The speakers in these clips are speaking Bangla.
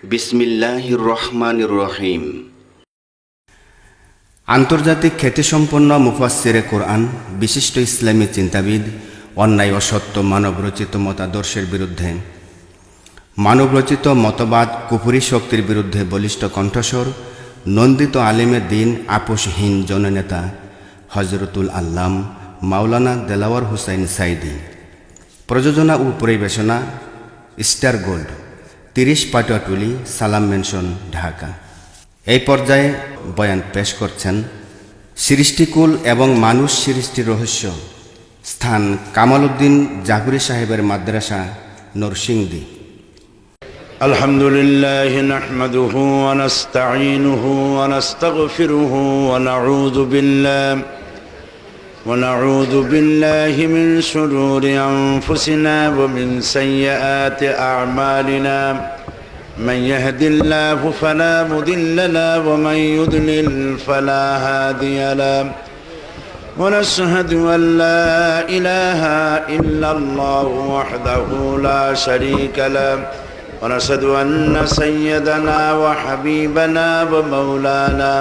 বিসমিল্লাহির রহমানির রহিম। আন্তর্জাতিক খ্যাতিসম্পন্ন মুফাসসিরে কোরআন, বিশিষ্ট ইসলামী চিন্তাবিদ, অন্যায় অসত্য মানবরচিত মতাদর্শের বিরুদ্ধে, মানবরচিত মতবাদ কুফরি শক্তির বিরুদ্ধে বলিষ্ঠ কণ্ঠস্বর, নন্দিত আলিমে দিন, আপোষহীন জননেতা হজরতুল আল্লাম মাওলানা দেলাওয়ার হুসাইন সাইদি। প্রযোজনা ও পরিবেশনা স্টার গোল্ড, 30 পাটুয়াটুলি, সালাম মেনশন, ঢাকা। এই পর্যায়ে বয়ান পেশ করছেন সৃষ্টিকুল এবং মানুষ সৃষ্টির রহস্য, স্থান কামাল উদ্দিন জাফরি সাহেবের মাদ্রাসা, নরসিংদী। আলহামদুলিল্লাহ নাহমাদুহু ওয়া নাস্তাঈনুহু ওয়া নাস্তাগফিরুহু ওয়া নাউযু বিল্লাহি মিন শুরুরি আনফুসিনা ওয়া মিন সাইয়্যাতি আ'মালিনা মান ইয়াহদিল্লাহু ফালা মুদিল্লা লাহু ওয়া মান ইউদ্লিল ফালা হাদিয়া লাহু ওয়া নাশহাদু আন লা ইলাহা ইল্লাল্লাহু ওয়াহদাহু লা শারীকা লাহু ونشهد أن سيدنا وحبيبنا ومولانا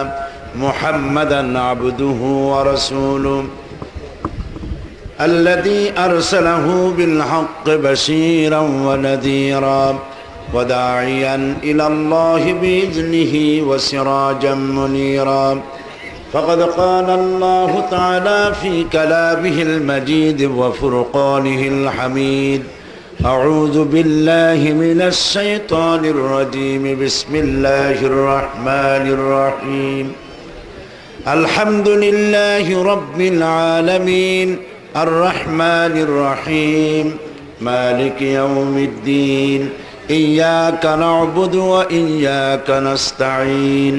محمدا عبده ورسوله الذي أرسله بالحق بشيرا ونذيرا وداعيا إلى الله بإذنه وسراجا منيرا فقد قال الله تعالى في كلامه المجيد وفرقانه الحميد أعوذ بالله من الشيطان الرجيم بسم الله الرحمن الرحيم الحمد لله رب العالمين الرحمن الرحيم مالك يوم الدين إياك نعبد وإياك نستعين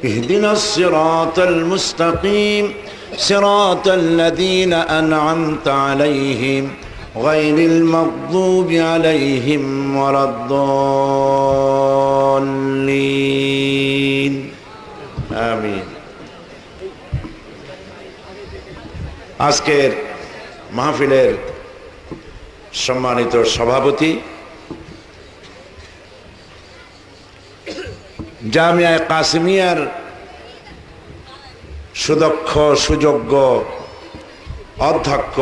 اهدنا الصراط المستقيم صراط الذين أنعمت عليهم غير المغضوب عليهم ولا الضالين آمين। আজকের মাহফিলের সম্মানিত সভাপতি, জামিয়া কাসিমিয়ার সুদক্ষ সুযোগ্য অধ্যক্ষ,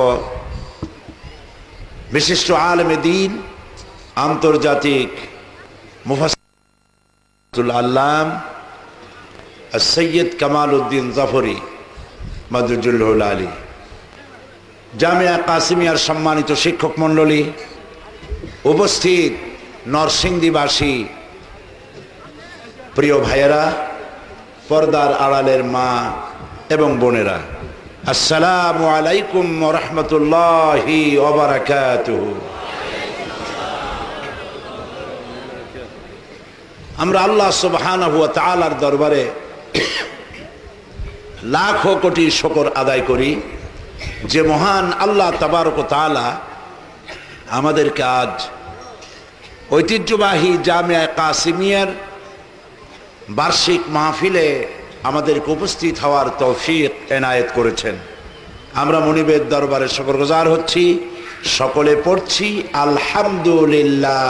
বিশিষ্ট আলেমে দিন, আন্তর্জাতিক মুফাসসির আল্লাম সৈয়দ কামাল উদ্দিন জাফরি মাদরুজুল আলী, জামিয়া কাসিমিয়ার সম্মানিত শিক্ষক মণ্ডলী, উপস্থিত নরসিংদীবাসী প্রিয় ভাইয়েরা, পর্দার আড়ালের মা এবং বোনেরা, আসসালামু আলাইকুম ওয়া রাহমাতুল্লাহি ওয়া বারাকাতুহু। আমরা আল্লাহ সুবহানাহু ওয়া তাআলার দরবারে লাখো কোটি শুকর আদায় করি যে মহান আল্লাহ তাবারক ওয়া তাআলা আমাদেরকে আজ ঐতিহ্যবাহী জামিয়া কাসিমিয়ার বার্ষিক মাহফিলে আমাদেরকে উপস্থিত হওয়ার তৌফিক এনায়েত করেছেন। আমরা মুনিবের দরবারে শুকরগুজার হচ্ছি, সকলে পড়ছি আলহামদুলিল্লাহ।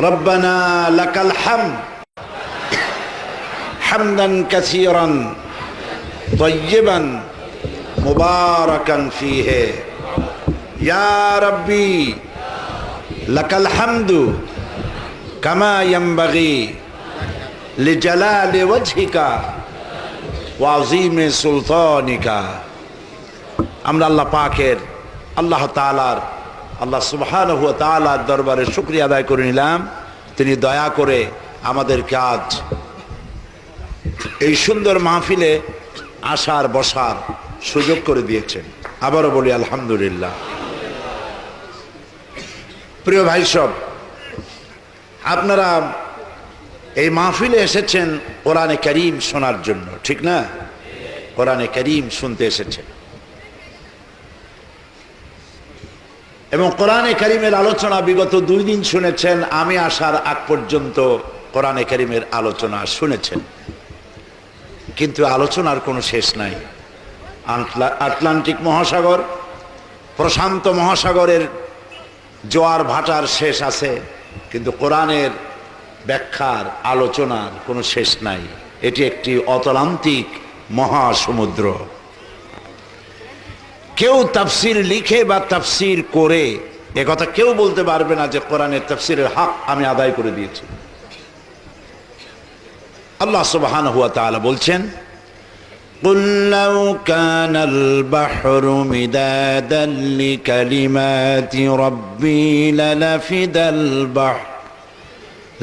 রব্বানা লাকাল হামদ হামদান কাসীরান তাইয়্যিবান মুবারাকান ফীহি ইয়া রাব্বি লাকাল হামদু কামা ইয়ানবাগি লিজালালি ওয়াজহিকা ওয়া আযীমি সুলতানিকা। আমরা আল্লাহ পাকের, আল্লাহ তাআলার, আল্লাহ সুবহানাহু ওয়া তাআলার দরবারে শুকরিয়া আদায় করে নিলাম। তিনি দয়া করে আমাদেরকে আজ এই সুন্দর মাহফিলে আসার বসার সুযোগ করে দিয়েছেন। আবারও বলি আলহামদুলিল্লাহ। প্রিয় ভাই সব, আপনারা এই মাহফিলে এসেছেন কোরআনে কারীম শোনার জন্য, ঠিক না? কোরআনে কারীম শুনতে এসেছেন এবং কোরআনে কারীমের আলোচনা বিগত 2 দিন শুনেছেন। আমি আসার আগ পর্যন্ত কোরআনে কারীমের আলোচনা শুনেছেন, কিন্তু আলোচনার কোনো শেষ নাই। আটলান্টিক মহাসাগর, প্রশান্ত মহাসাগরের জোয়ার ভাটার শেষ আছে, কিন্তু কোরআনের ব্যাখ্যার আলোচনার কোনো শেষ নাই। এটি একটি অতলান্তিক মহাসমুদ্র। কেউ তাফসির লিখে বা তাফসির করে একথা কেউ বলতে পারবে না যে কোরআনের তাফসিরের হক আমি আদায় করে দিয়েছি। আল্লাহ সুবহানাহু ওয়া তাআলা বলছেন, قُلْ لَوْ كَانَ الْبَحْرُ مِدَادًا لِكَلِمَاتِ رَبِّي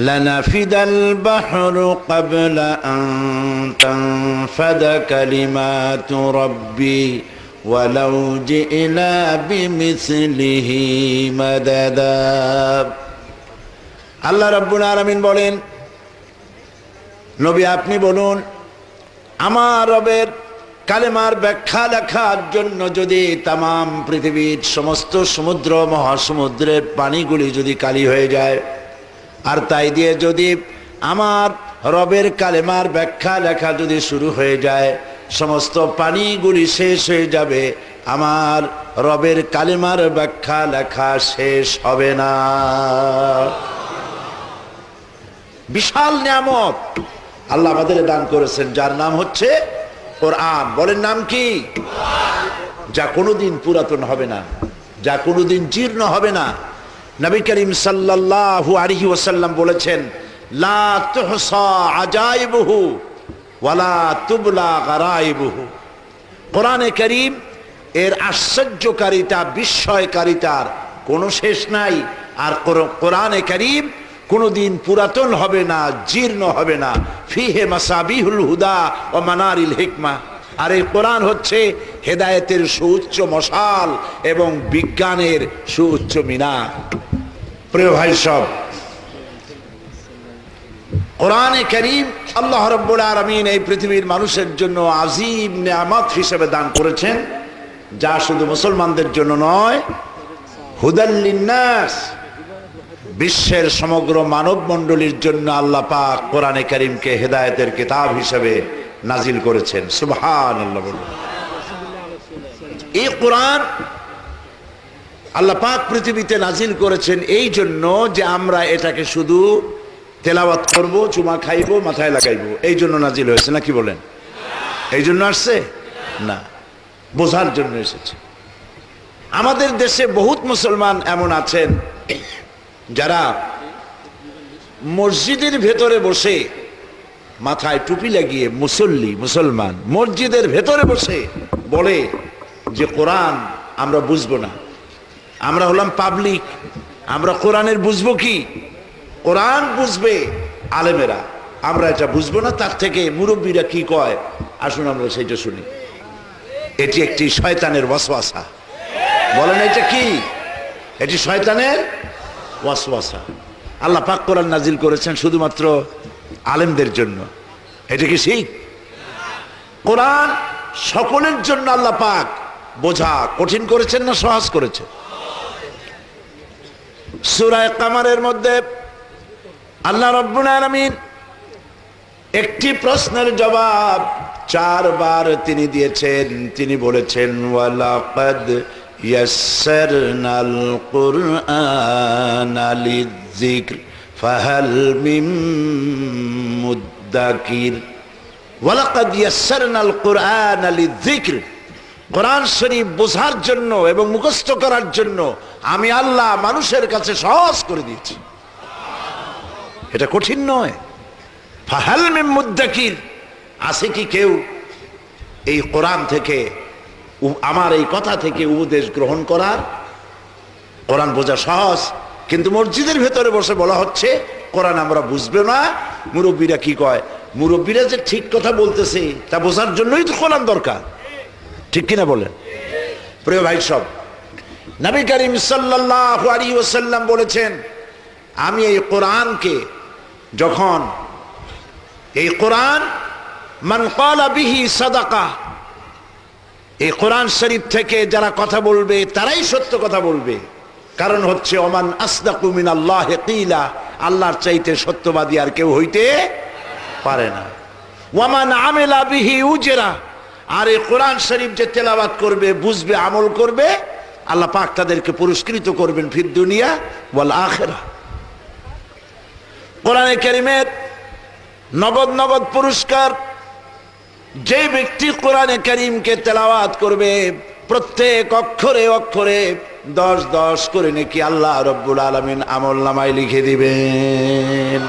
لَنَفِدَ الْبَحْرُ قَبْلَ أَن تَنفَدَ كَلِمَاتُ رَبِّي وَلَوْ جِئْنَا بِمِثْلِهِ مَدَدًا। আল্লাহ রাব্বুল আলামিন বলেন, নবী আপনি বলুন, আমার রবের কালেমার ব্যাখ্যা লেখার জন্য যদি তামাম পৃথিবীর সমস্ত সমুদ্র মহাসমুদ্রের পানিগুলি যদি কালি হয়ে যায়, আর তাই দিয়ে যদি আমার রবের কালেমার ব্যাখ্যা লেখা যদি শুরু হয়ে যায়, সমস্ত পানিগুলি শেষ হয়ে যাবে, আমার রবের কালেমার ব্যাখ্যা লেখা শেষ হবে না। বিশাল নিয়ামত আল্লাহ আমাদের দান করেছেন, যার নাম হচ্ছে কোরআন। বলেন নাম কি? যা কোনোদিন পুরাতন হবে না, যা কোনোদিন জীর্ণ হবে না। নবী করিম সাল্লাল্লাহু আলাইহি ওয়াসাল্লাম বলেছেন, লা তুহসা আজাইবুহু ওয়ালা তুবলা গারাইবুহু। কোরআনে কারীম এর আশ্চর্যকারিতা, বিস্ময়কারিতার কোনো শেষ নাই। আর কোরআনে কারীম কোনোদিন পুরাতন হবে না, জীর্ণ হবে না। ফিহে মাসাবিহুল হুদা ও মানারিল হিকমা। আর এই কোরআন হচ্ছে হেদায়েতের সুউচ্চ মশাল এবং বিজ্ঞানের সুউচ্চ মিনার। প্রিয় ভাই সব, কোরআনে কারীম আল্লাহ রাব্বুল আলামিন এই পৃথিবীর মানুষের জন্য আযীম নিয়ামত হিসেবে দান করেছেন, যা শুধু মুসলমানদের জন্য নয়, হুদাল লিন্নাস, বিশ্বের সমগ্র মানব মণ্ডলীর জন্য আল্লাহ পাক কোরআনে কারীমকে হেদায়েতের কিতাব হিসেবে নাজিল করেছেন। সুবহানাল্লাহ। এই কোরআন আল্লাহ পাক পৃথিবীতে নাজিল করেছেন এই জন্য যে আমরা এটাকে শুধু তেলাওয়াত করব, চুমা খাইব, মাথায় লাগাইব, এই জন্য নাজিল হয়েছে। না কি বলেন? এই জন্য আসছে না, বোঝার জন্য এসেছে। আমাদের দেশে বহুত মুসলমান এমন আছেন যারা মসজিদের ভেতরে বসে মাথায় টুপি লাগিয়ে মুসলমান মসজিদের ভেতরে বসে বলে যে কোরআন আমরা বুঝবো না, আমরা হলাম পাবলিক, আমরা কোরআনের বুঝবো কি? কোরআন বুঝবে আলেমেরা, আমরা এটা বুঝবো না। তার থেকে মুরব্বীরা কি কয় আসুন আমরা সেটা শুনি। এটি একটি শয়তানের ওয়াসওয়াসা। বলেন এটা কি? এটি শয়তানের ওয়াসওয়াসা। আল্লাহ পাক কোরআন নাজিল করেছেন শুধুমাত্র আলেমদের জন্য। এটা কি ঠিক? কোরআন সকলের জন্য আল্লাহ পাক বোঝা কঠিন করেছেন না সহজ করেছেন? সূরা কামারের মধ্যে আল্লাহ রাব্বুল আলামিন একটি প্রশ্নের জবাব 4 বার তিনি দিয়েছেন। তিনি বলেছেন, ওয়ালাকাদ ইয়াসসারনাল কুরআনা লিযিকর ফাহাল মিন মুদ্দাকির। ওয়ালাকাদ ইয়াসসারনাল কুরআনা লিযিকর, কোরআন শরীফ বোঝার জন্য এবং মুখস্থ করার জন্য আমি আল্লাহ মানুষের কাছে সহজ করে দিয়েছি। এটা কঠিন নয়। ফাহাল মিন মুদ্দাকির, আছে কি কেউ এই কোরআন থেকে, আমার এই কথা থেকে উপদেশ গ্রহণ করার? কোরআন বোঝা সহজ, কিন্তু মসজিদের ভেতরে বসে বলা হচ্ছে কোরআন আমরা বুঝবে না। মুরব্বীরা কি কয়? মুরব্বীরা যে ঠিক কথা বলতেছে তা বোঝার জন্যই তো কোরআন দরকার, ঠিক কিনা বলেন? প্রিয় ভাই সব, নবী করিম সাল্লাল্লাহু আলাইহি ওয়াসাল্লাম বলেছেন, আমি এই কোরআনকে যখন এই কোরআন মান ক্বালা বিহি সাদাকা, এই কোরআন শরীফ থেকে যারা কথা বলবে তারাই সত্য কথা বলবে। কারণ হচ্ছে ওমান আসদাকু মিনাল্লাহি কিলা, আল্লাহর চাইতে সত্যবাদী আর কেউ হইতে পারে না। ওয়ামান আমিলা বিহি উজরা, আর এই কোরআন শরীফ যে তেলাওয়াত করবে, বুঝবে, আমল করবে, আল্লাহ পাক তাদেরকে পুরস্কৃত করবেন ফিদ দুনিয়া ওয়াল আখিরা। কোরআনে কারীমের নগদ নগদ পুরস্কার। যে ব্যক্তি কোরআনে কারীমকে তেলাওয়াত করবে প্রত্যেক অক্ষরে অক্ষরে 10 করে নাকি আল্লাহ রব্বুল আলামিন আমলনামায় লিখে দিবেন।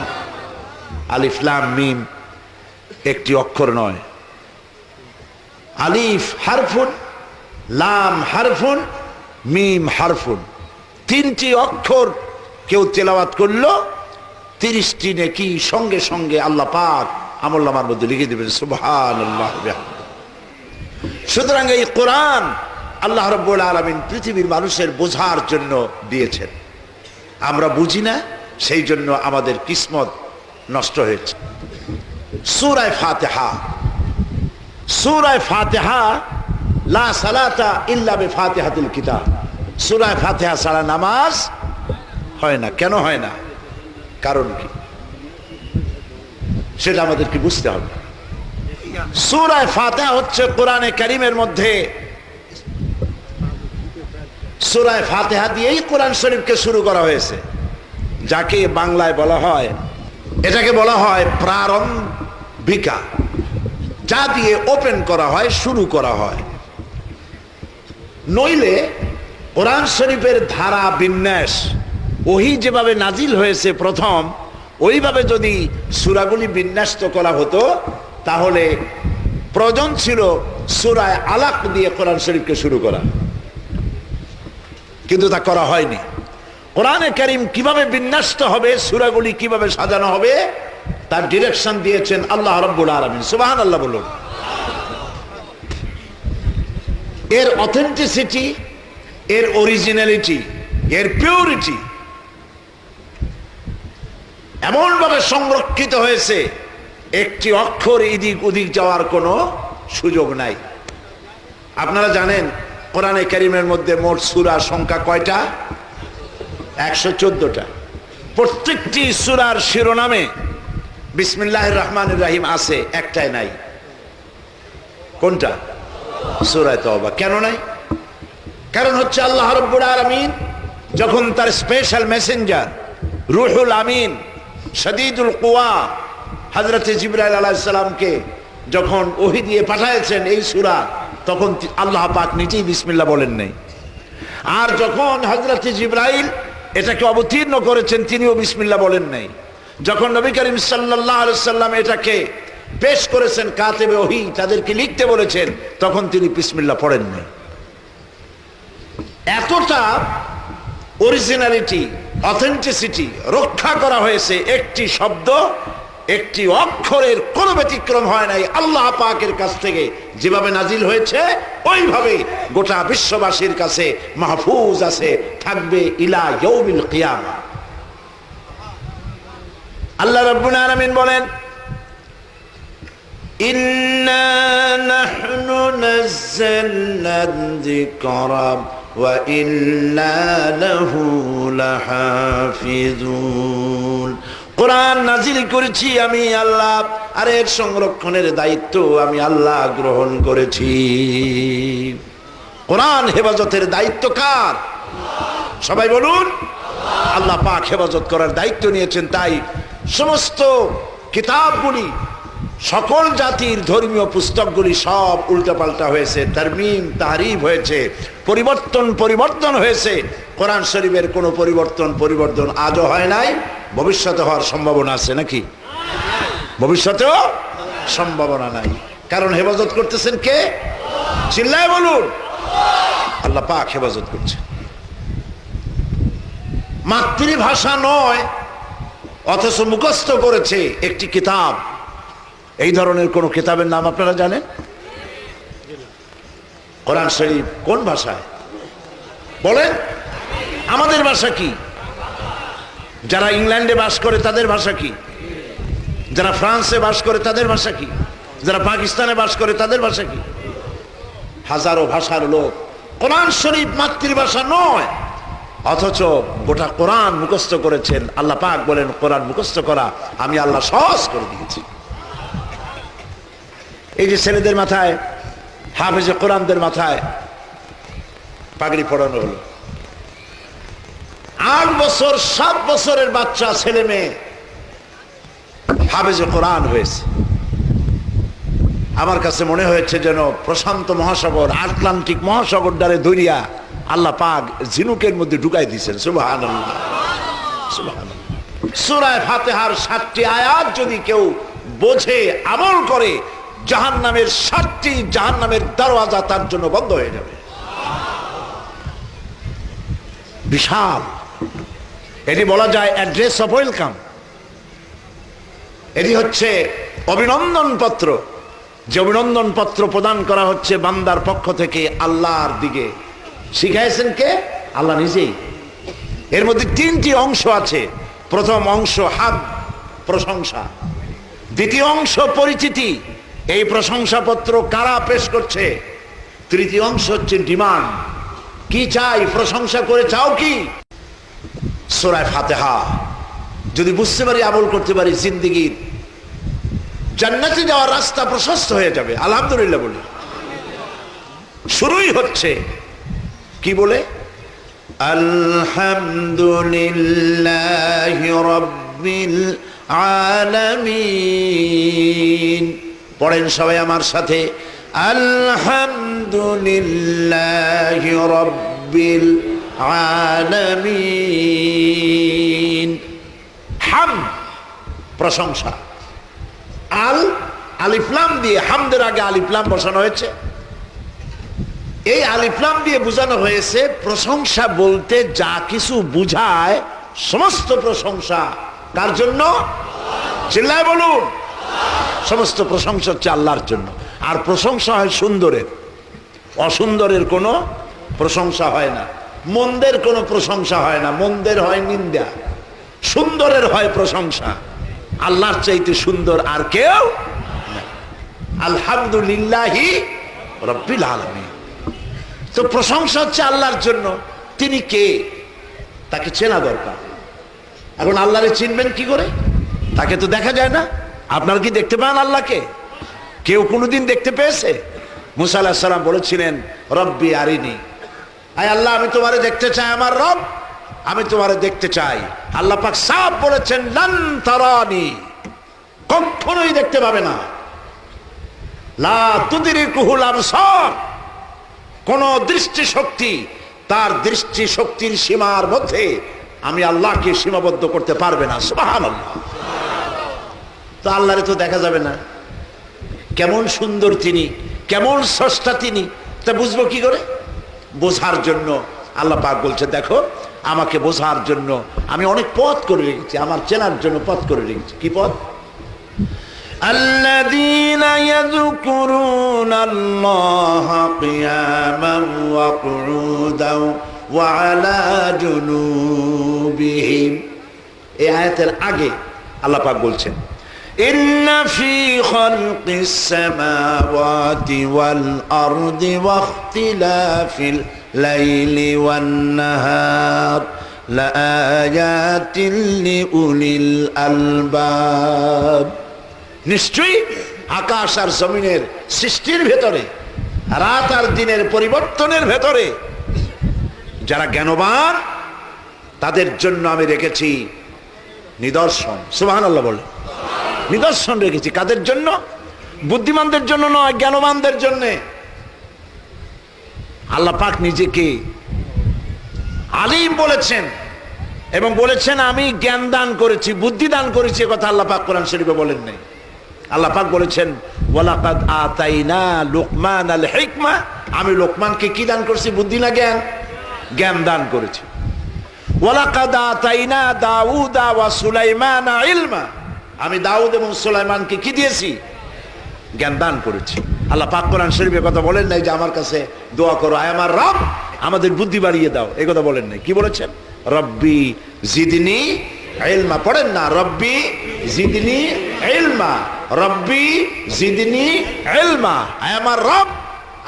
আলিফ লাম মিম একটি অক্ষর নয়, আলিফ হারফুন, লাম হারফুন, মিম হারফুন, 3টি অক্ষর কেউ তেলাওয়াত করলো 30টি নেকি সঙ্গে সঙ্গে আল্লাহ পাক আমলনামার মধ্যে লিখে দিবেন। সুবহানাল্লাহ। সুতরাং এই কোরআন আল্লাহ রাব্বুল আলামিন পৃথিবীর মানুষের বোঝার জন্য দিয়েছেন। আমরা বুঝি না, সেই জন্য আমাদের কিসমত নষ্ট হয়েছে। সূরা ফাতিহা, সূরা ফাতিহা লা সালাতা ইল্লা বিফাতিহাতিল কিতাব। সূরা ফাতিহা ছাড়া নামাজ হয় না। কেন হয় না? কারণ কি সেটা আমাদেরকে বুঝতে হবে। সূরা ফাতিহা হচ্ছে কোরআনে কারীমের মধ্যে, সূরা ফাতিহা দিয়েই কোরআন শরীফকে শুরু করা হয়েছে, যাকে বাংলায় বলা হয়, এটাকে বলা হয় প্রারম্ভিকা, যা দিয়ে ওপেন করা হয়, শুরু করা হয়। নইলে কোরআন শরীফের ধারা বিন্যাস ওহি যেভাবে নাজিল হয়েছে প্রথম, ওইভাবে যদি সূরাগুলি বিন্যস্ত করা হতো তাহলে প্রয়োজন ছিল সূরা আলাক দিয়ে কোরআন শরীফকে শুরু করা, কিন্তু তা করা হয়নি। কোরআনে কারীম কিভাবে বিন্যস্ত হবে, সূরাগুলি কিভাবে সাজানো হবে, তার ডিরেকশন দিয়েছেন আল্লাহ রাব্বুল আলামিন। সুবহানাল্লাহ বলুন। এর অথেন্টিসিটি, এর অরিজিনালিটি, এর পিউরিটি এমনভাবে সংরক্ষিত হয়েছে, একটি অক্ষর এদিক ওদিক যাওয়ার কোনো সুযোগ নাই। আপনারা জানেন কোরআনে কারীমের মধ্যে মোট সূরা সংখ্যা কয়টা? 114টা। প্রত্যেকটি সূরার শিরোনামে বিসমিল্লাহির রহমানির রহিম আছে, একটাই নাই। কোনটা? সূরা তাওবা। কেন নাই? কারণ হচ্ছে আল্লাহ রাব্বুল আলামিন যখন তার স্পেশাল মেসেঞ্জার রূহুল আমিন শাদীদুল কুওয়া হযরত জিবরাইল আলাইহিস সালামকে যখন ওহী দিয়ে পাঠিয়েছেন এই সূরা, তখন আল্লাহ পাক নিজেই বিসমিল্লাহ বলেন নাই। আর যখন হযরত জিবরাইল এটাকে অবতীর্ণ করেছেন, তিনিও বিসমিল্লাহ বলেন নাই। যখন নবী করিম সাল্লাল্লাহু আলাইহি সাল্লাম এটাকে পেশ করেছেন কাতেবে ওহী, তাদেরকে লিখতে বলেছেন, তখন তিনি বিসমিল্লাহ পড়েন নাই। এতটা অরিজিনালিটি, অথেন্টিসিটি রক্ষা করা হয়েছে। একটি শব্দ, একটি অক্ষরের কোনো ব্যতিক্রম হয় নাই। আল্লাহ পাকের কাছ থেকে যেভাবে নাজিল হয়েছে ওইভাবে গোটা বিশ্ববাসীর কাছে মাহফুজ আছে, থাকবে ইলা ইয়াউমিল কিয়ামা। আল্লাহ রাব্বুল আলামিন বলেন, ইন্না নাহনু নাযালনা যিকরা ওয়া ইন্না লাহু লাহাফিজুন। কোরআন নাজিল করেছি আমি আল্লাহ, আর এর সংরক্ষণের দায়িত্ব আমি আল্লাহ গ্রহণ করেছি। কোরআন হেফাজতের দায়িত্ব কার? সবাই বলুন। আল্লাহ পাক হেফাজত করার দায়িত্ব নিয়েছেন। তাই সমস্ত কিতাবগুলি, সকল জাতির ধর্মীয় পুস্তকগুলি সব উল্টাপাল্টা হয়েছে, তারমিম তাহরিফ হয়েছে, পরিবর্তন হয়েছে। কোরআন শরীফের কোনো পরিবর্তন আজও হয় নাই, ভবিষ্যতে হওয়ার সম্ভাবনা আছে নাকি? ভবিষ্যতেও সম্ভাবনা নাই। কারণ হেফাজত করতেছেন কে? চিল্লায় বলুন। আল্লাহ পাক হেফাজত করছে। মাতৃভাষা নয়, অথচ মুখস্থ করেছে একটি কিতাব। এই ধরনের কোন কিতাবের নাম আপনারা জানেন? কোরআন শরীফ কোন ভাষায় বলেন? আমাদের ভাষা কি? যারা ইংল্যান্ডে বাস করে তাদের ভাষা কি? যারা ফ্রান্সে বাস করে তাদের ভাষা কি? যারা পাকিস্তানে বাস করে তাদের ভাষা কি? হাজারো ভাষার লোক। কোরআন শরীফ মাতৃভাষা নয়, অথচ গোটা কোরআন মুখস্থ করেছেন। আল্লাহ পাক বলেন, কোরআন মুখস্থ করা আমি আল্লাহ সহজ করে দিয়েছি। এই যে ছেলেদের মাথায়, হাফেজে কোরআনদের মাথায় পাগড়ি পড়ানো হলো, 8 বছর 7 বছরের বাচ্চা ছেলে মেয়ে হাফেজে কোরআন হয়েছে। আমার কাছে মনে হয়েছে যেন প্রশান্ত মহাসাগর, আটলান্টিক মহাসাগর দ্বারে দরিয়া আল্লাহ পাক ঝিনুকের মধ্যে ঢুকাই দিয়েছেন। সুবহানাল্লাহ, সুবহানাল্লাহ। সূরা ফাতিহার 7টি আয়াত যদি কেউ বোঝে, আমল করে, জাহান্নামের 7টি জাহান্নামের দরওয়াজা তার জন্য বন্ধ হয়ে যাবে। বিশাল, এটি বলা যায় অ্যাড্রেস অফ ওয়েলকাম। এটি হচ্ছে অভিনন্দন পত্র, যে অভিনন্দন পত্র প্রদান করা হচ্ছে বান্দার পক্ষ থেকে আল্লাহর দিকে। শিখাইছেন কে? আল্লাহ নিজেই। এর মধ্যে 3টি অংশ আছে। প্রথম অংশ হাদ, প্রশংসা। দ্বিতীয় অংশ পরিচিতি, এই প্রশংসাপত্র কারা পেশ করছে। তৃতীয় অংশ হচ্ছে ডিমান্ড, কি চাই, প্রশংসা করে চাও কি। সূরা ফাতিহা যদি বুঝতে পারি, আমল করতে পারি, জিন্দেগীর জান্নাতে যাওয়ার রাস্তা প্রশস্ত হয়ে যাবে। আলহামদুলিল্লাহ বলি। শুরুই হচ্ছে কি বলে? আলহামদুলিল্লাহি রাব্বিল আলামিন। পড়েন সবাই আমার সাথে, আলহামদুলিল্লাহি রাব্বিল আলামিন। হামদ, প্রশংসা। আলিফলাম দিয়ে, হামদের আগে আলিফলাম বসানো হয়েছে। এই আলিফলাম দিয়ে বোঝানো হয়েছে প্রশংসা বলতে যা কিছু বুঝায় সমস্ত প্রশংসা কার জন্য? চিল্লায় বলুন। সমস্ত প্রশংসা হচ্ছে আল্লাহর জন্য। আর প্রশংসা হয় সুন্দরের, অসুন্দরের কোনো প্রশংসা হয় না। মন্দের কোনো প্রশংসা হয় না, মন্দের হয় নিন্দা। সুন্দরের হয় প্রশংসা। আল্লাহর চাইতে সুন্দর আর কেউ না। আলহামদুলিল্লাহি রাব্বিল আলামিন। তো প্রশংসা হচ্ছে আল্লাহর জন্য। তিনি কে? তাকে চেনা দরকার। এখন আল্লাহরে চিনবেন কি করে? তাকে তো দেখা যায় না। আপনারা কি দেখতে পান আল্লাহকে? কেউ কোনোদিন দেখতে পেয়েছে? মুসা আলাইহিস সালাম বলেছিলেন, রব্বি আরিনি, আয় আল্লাহ আমি তোমারে দেখতে চাই, আমার রব আমি তোমারে দেখতে চাই। আল্লাহ পাক সাফ বলেছেন, লান তারানি, কখনোই দেখতে পাবে না। লা তুদরিকুহুল আবসার, কোন দৃষ্টি শক্তি তার দৃষ্টি শক্তির সীমার মধ্যে আমি আল্লাহকে সীমাবদ্ধ করতে পারবে না। সুবহানাল্লাহ। তো আল্লাহরে তো দেখা যাবে না। কেমন সুন্দর তিনি, কেমন স্রষ্টা তিনি, তা বুঝবো কি করে? বোঝার জন্য আল্লাহ পাক বলছে, দেখো আমাকে বোঝার জন্য আমি অনেক পথ করে রেখেছি, আমার চেনার জন্য পথ করে রেখেছি। কি পথ? আল্লাযীনা ইয়াযকুরুনাল্লাহা কিয়ামান ওয়া কুউদান ওয়া আলা জুনুবিহিম। এই আয়াতের আগে আল্লাহ পাক বলছেন, ইন্না ফি খালকিস সামাওয়াতি ওয়াল আরদি ওয়া ইখতিলাফিল লাইলি ওয়ান নাহার লাআয়াতিন লিউলিল আলবাব। নিশ্চয়ই আকাশ আর জমিনের সৃষ্টির ভেতরে, রাত আর দিনের পরিবর্তনের ভেতরে যারা জ্ঞানবান তাদের জন্য আমি রেখেছি নিদর্শন। সুবহানাল্লাহ বলে। নিদর্শন রেখেছি কাদের জন্য? বুদ্ধিমানদের জন্য নয়, জ্ঞানবানদের জন্য। আল্লাহ পাক নিজেকে আলিম বলেছেন এবং বলেছেন আমি জ্ঞান দান করেছি, বুদ্ধি দান করেছি। কথা আল্লাহ পাক কোরআন শরীফে বলেন নাই। আল্লাহ পাক বলেছেন, ওয়ালাকাদ আতাইনা লুকমানাল হিকমা, আমি লোকমানকে কি দান করেছি? বুদ্ধি না জ্ঞান? জ্ঞান দান করেছি। ওয়ালাকাদ আতাইনা দাউদা ওয়া সুলাইমানা ইলমা, আমি দাউদ এবং সুলাইমানকে কি দিয়েছি? জ্ঞান দান করেছি। আল্লাহ পাক কোরআন শরীফে কথা বলেন নাই যে আমার কাছে দোয়া করো, আয় আমার রব আমাদের বুদ্ধি বাড়িয়ে দাও, এই কথা বলেন নাই। কি বলেছেন? রব্বি জিদনি ইলমা। পড়েন না, রব্বি জিদনি ইলমা, রব্বি জিদনি ইলমা, আয় আমার রব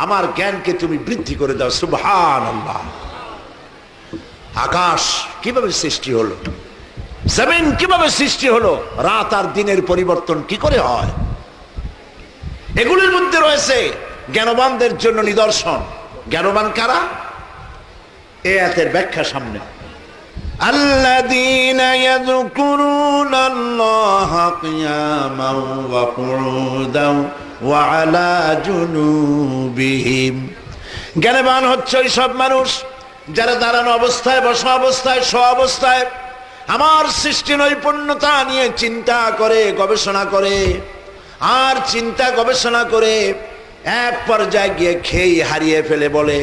আমার জ্ঞানকে তুমি বৃদ্ধি করে দাও। সুবহানাল্লাহ। আকাশ কিভাবে সৃষ্টি হলো, জমিন কিভাবে সৃষ্টি হলো, রাত আর দিনের পরিবর্তন কি করে হয়, এগুলির মধ্যে রয়েছে জ্ঞানবানদের জন্য নিদর্শন। জ্ঞানবান কারা? এই আয়াতের ব্যাখ্যা সামনে। الذين يذكرون الله قياما وقعودا وعلى جنوبهم জ্ঞানবান হচ্ছে ওই সব মানুষ যারা দাঁড়ানো অবস্থায়, বসা অবস্থায়, শোয়া অবস্থায় আমার সৃষ্টি নৈপুণ্যতা নিয়ে চিন্তা করে, গবেষণা করে, আর চিন্তা গবেষণা করে এক পর্যায়ে গিয়ে খেই হারিয়ে ফেলে বলে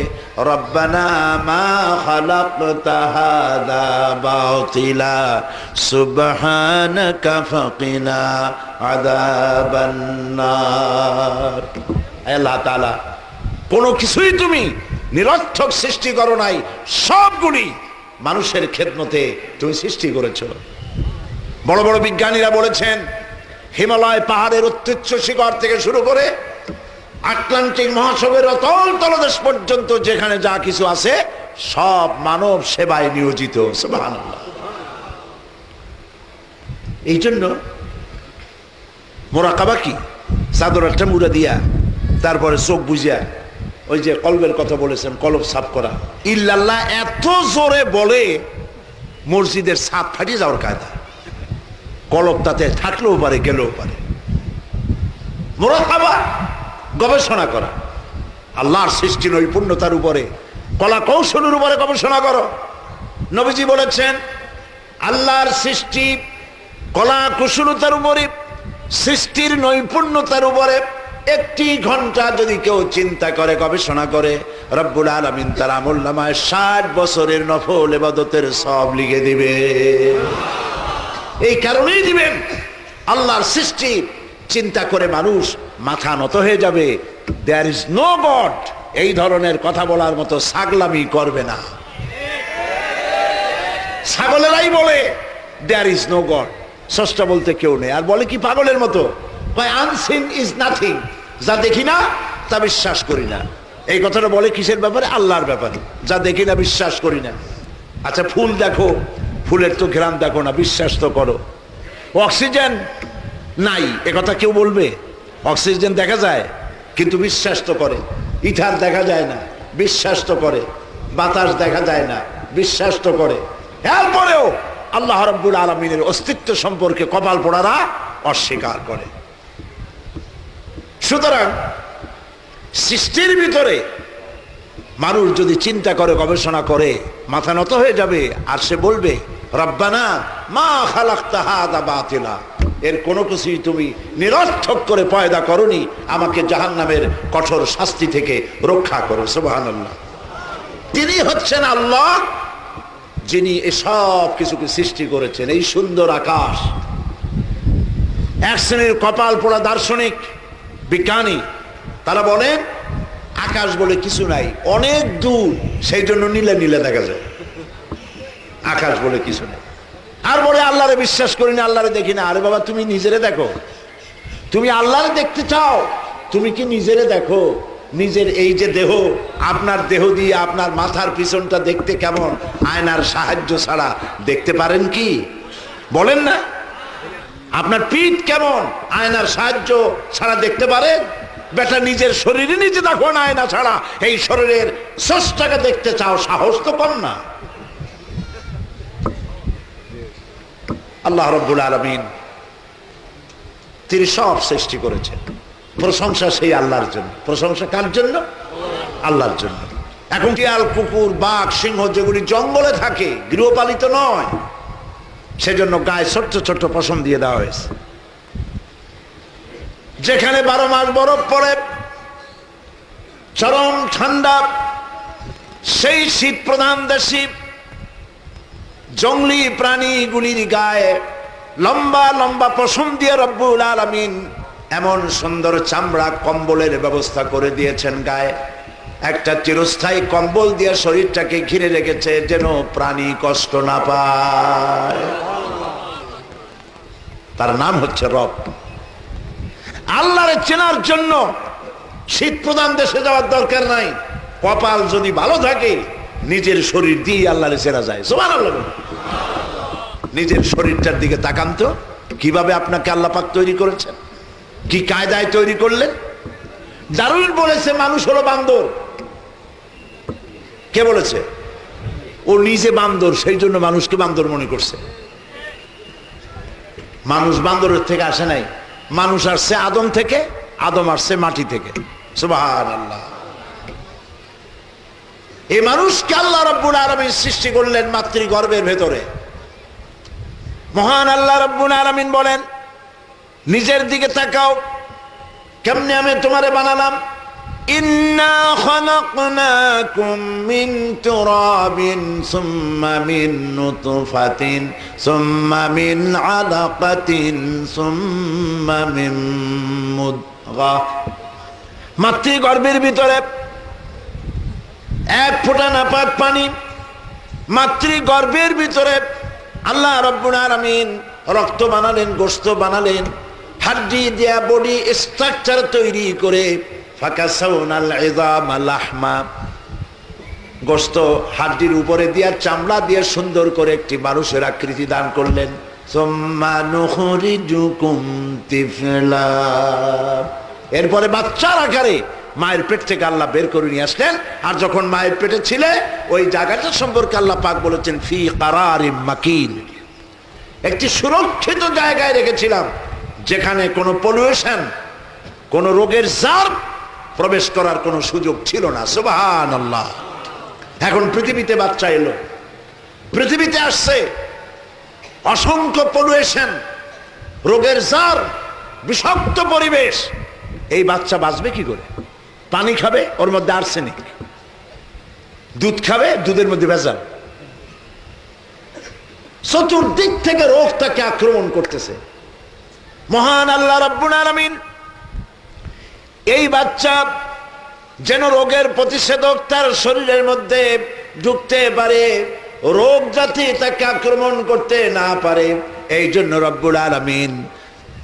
রব্বানা মা খালাকতা হাযা বাতিলা সুবহানাকা ফাকিনা আযাবান নার। আল্লাহ তাআলা কোনো কিছুই তুমি নিরর্থক সৃষ্টি করো নাই, সবগুলি মানুষের খেদমতে তুমি সৃষ্টি করেছ। বড় বড় বিজ্ঞানীরা বলেছেন হিমালয় পাহাড়ের উচ্চ শিখর থেকে শুরু করে আটলান্টিক মহাসাগরের অতল তলদেশ পর্যন্ত যেখানে যা কিছু আছে সব মানব সেবায় নিয়োজিত। সুবহানাল্লাহ। এই জন্য মোরাকাবা কি? চাদর একটা মুড়া দিয়া তারপরে চোখ বুঝিয়া ওই যে কলবের কথা বলেছেন, কলব সাফ করা। ইল্লাল্লাহ এত জোরে বলে মসজিদের ছাদ ফাটিয়ে যাওয়ার কায়দা। কলব তাতে থাকলেও পারে, গেলেও পারে। মোরাকাবা গবেষণা করা, আল্লাহর সৃষ্টি নৈপুণ্যতার উপরে, কলা কৌশলের উপরে গবেষণা করো। নবীজি বলেছেন আল্লাহর সৃষ্টি কলা কুশলতার উপরে, সৃষ্টির নৈপুণ্যতার উপরে 1 ঘন্টা যদি কেউ চিন্তা করে, গবেষণা করে, রব্বুল আলামিন তার আমলনামায় 60 বছরের নফল ইবাদতের সওয়াব লিখে দিবে। এই কারণেই দিবেন আল্লাহর সৃষ্টি চিন্তা করে মানুষ মাথা নত হয়ে যাবে। দেয়ার ইজ নো গড, এই ধরনের কথা বলার মতো ছাগলামি করবে না। ছাগলেরাই বলে দেয়ার ইজ নো গড, স্রষ্টা বলতে কেউ নেই। আর বলে কি পাগলের মতো, আনসিন ইজ নাথিং, যা দেখি না তা বিশ্বাস করি না। এই কথাটা বলে কিসের ব্যাপারে? আল্লাহর ব্যাপারে। যা দেখি না বিশ্বাস করি না। আচ্ছা ফুল দেখো, ফুলের তো ঘ্রাণ দেখো না, বিশ্বাস তো করো। অক্সিজেন নাই এ কথা কেউ বলবে? অক্সিজেন দেখা যায় কিন্তু বিশ্বাস তো করে। ইথার দেখা যায় না, বিশ্বাস তো করে। বাতাস দেখা যায় না, বিশ্বাস তো করে। এরপরেও আল্লাহ রাব্বুল আলামিনের অস্তিত্ব সম্পর্কে কপাল পোড়ারা অস্বীকার করে। সুতরাং সৃষ্টির ভিতরে মানুষ যদি চিন্তা করে, গবেষণা করে, মাথা নত হয়ে যাবে। আর সে বলবে রব্বানা মা খালাকতা হাযা বাতিলা, এর কোনো কিছুই তুমি নিরর্থক করে পয়দা করনি, আমাকে জাহান্নামের কঠোর শাস্তি থেকে রক্ষা করো। সুবহানাল্লাহ। তিনি হচ্ছেন আল্লাহ যিনি এসব কিছুকে সৃষ্টি করেছেন। এই সুন্দর আকাশ, এক শ্রেণীর কপাল পোড়া দার্শনিক বিজ্ঞানী তারা বলেন আকাশ বলে কিছু নাই, অনেক দূর, সেই জন্য নীলে নীলে দেখা যায়। আকাশ বলে কিছু নেই। আর বলে আল্লাহরে বিশ্বাস করি না, আল্লাহরে দেখি না। আরে বাবা, তুমি নিজেরে দেখো। তুমি আল্লাহরে দেখতে চাও, তুমি কি নিজেরে দেখো? নিজের এই যে দেহ, আপনার দেহ দিয়ে আপনার মাথার পিছনটা দেখতে কেমন, আয়নার সাহায্য ছাড়া দেখতে পারেন কি? বলেন না। আপনার পিঠ কেমন, আয়নার সাহায্য ছাড়া দেখতে পারেন? বেটা নিজের শরীরে নিজে দেখো না, আয়না ছাড়া। এই শরীরের স্রষ্টাকে দেখতে চাও, সাহস তো কম না। আল্লাহ রাব্বুল আলামিন তিনি সব সৃষ্টি করেছেন। প্রশংসা সেই আল্লাহর জন্য। প্রশংসা কার জন্য? আল্লাহর জন্য। এখন শিয়াল, কুকুর, বাঘ, সিংহ যেগুলি জঙ্গলে থাকে, গৃহপালিত নয়, সেজন্য গায়ে ছোট্ট ছোট্ট পশম দিয়ে দেওয়া হয়েছে। যেখানে 12 মাস বরফ পড়ে, চরম ঠান্ডা, সেই শীত প্রধান দেশে জঙ্গলি প্রাণীগুলির গায়ে লম্বা লম্বা পশম দিয়ে রব্বুল আলামিন এমন সুন্দর চামড়া কম্বলের ব্যবস্থা করে দিয়েছেন। গায়ে একটা চিরস্থায়ী কম্বল দিয়ে শরীরটাকে ঘিরে রেখেছে, যেন প্রাণী কষ্ট না পায়। তার নাম হচ্ছে রব। আল্লাহরে চেনার জন্য শীত প্রধান দেশে যাওয়ার দরকার নাই। কপাল যদি ভালো থাকে, নিজের শরীর দিয়ে আল্লাহরে চেনা যায়। সুবহানাল্লাহ। নিজের শরীরটার দিকে তাকান তো, কিভাবে আপনাকে আল্লাহ পাক তৈরি করেছেন, কি কায়দায় তৈরি করলেন। ডারউইন বলেছে মানুষ হলো বান্দর। কে বলেছে? ও নিজে বান্দর, সেই জন্য মানুষকে বান্দর মনে করছে। মানুষ বান্দরের থেকে আসে নাই, মানুষ আসছে আদম থেকে, আদম আসছে মাটি থেকে। সুবহানাল্লাহ। এই মানুষকে আল্লাহ রাব্বুল আলামিন সৃষ্টি করলেন মাতৃগর্ভের ভেতরে। মহান আল্লাহ রাব্বুল আলামিন বলেন, নিজের দিকে তাকাও, কেমনে আমি তোমারে বানালাম। ইন্না খালাকনাকুম মিন তুরাবিন সুম্মা মিন নুতফাতিন সুম্মা মিন আলাকাতিন সুম্মা মিন মুদগাহ। মাতৃগর্ভের ভিতরে এক ফোঁটা নাপাক পানি, মাতৃগর্ভের ভিতরে আল্লাহ রাব্বুল আলামিন রক্ত বানালেন, গোশত বানালেন, হাড্ডি দিয়া বডি স্ট্রাকচার তৈরি করে ফাকাসাউনাল ইযাম লাহমা, গোশত হাড্ডির উপরে দিয়া চামড়া দিয়ে সুন্দর করে একটি মানুষের আকৃতি দান করলেন। সুম্মা নুখরিজুকুম তিফলা, এরপরে বাচ্চার আকারে মায়ের পেট থেকে আল্লাহ বের করে নিয়ে আসলেন। আর যখন মায়ের পেটে ছিলে ওই জায়গাটা সম্পর্কে আল্লাহ পাক বলেছেন ফি কারারিম মাকিন, একটি সুরক্ষিত জায়গায় রেখেছিলাম যেখানে কোনো পলিউশন, কোনো রোগের জার প্রবেশ করার কোনো সুযোগ ছিল না। সুবহানাল্লাহ। এখন পৃথিবীতে বাচ্চা এলো, পৃথিবীতে আসছে, অসংখ্য পলিউশন, রোগের জার, বিষাক্ত পরিবেশ। এই বাচ্চা বাঁচবে কি করে? পানি খাবে, ওর মধ্যে আর্সেনিক, দুধ খাবে, দুধের মধ্যে ভেজাল, চতুর্দিক থেকে রোগ তাকে আক্রমণ করতেছে। মহান আল্লাহ রাব্বুল আলামিন এই বাচ্চা যেন রোগের প্রতিষেধক তার শরীরের মধ্যে ঢুকতে পারে, রোগ যাতে তাকে আক্রমণ করতে না পারে, এই জন্য রব্বুল আলামিন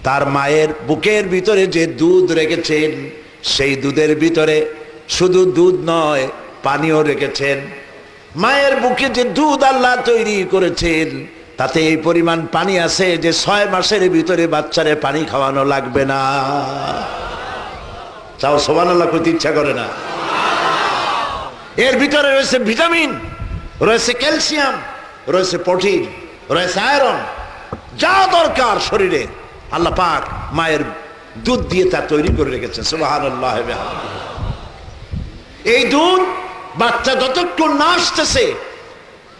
তার মায়ের বুকের ভিতরে যে দুধ রেখেছেন সেই দুধের ভিতরে শুধু দুধ নয় পানিও রেখেছেন। মায়ের বুকে যে দুধ আল্লাহ তৈরি করেছেন তাতে এই পরিমাণ পানি আছে যে 6 মাসের ভিতরে বাচ্চারে পানি খাওয়ানো লাগবে না। চাও সুবহানাল্লাহ কইতে ইচ্ছা করে না? এর ভিতরে রয়েছে ভিটামিন, রয়েছে ক্যালসিয়াম, রয়েছে প্রোটিন, রয়েছে আয়রন, যা দরকার শরীরে আল্লাহ পাক মায়ের দুধ দিয়ে তা তৈরি করে রেখেছেন। সুবহানাল্লাহ। এই দুধ বাচ্চা যতক্ষণ না আসতেছে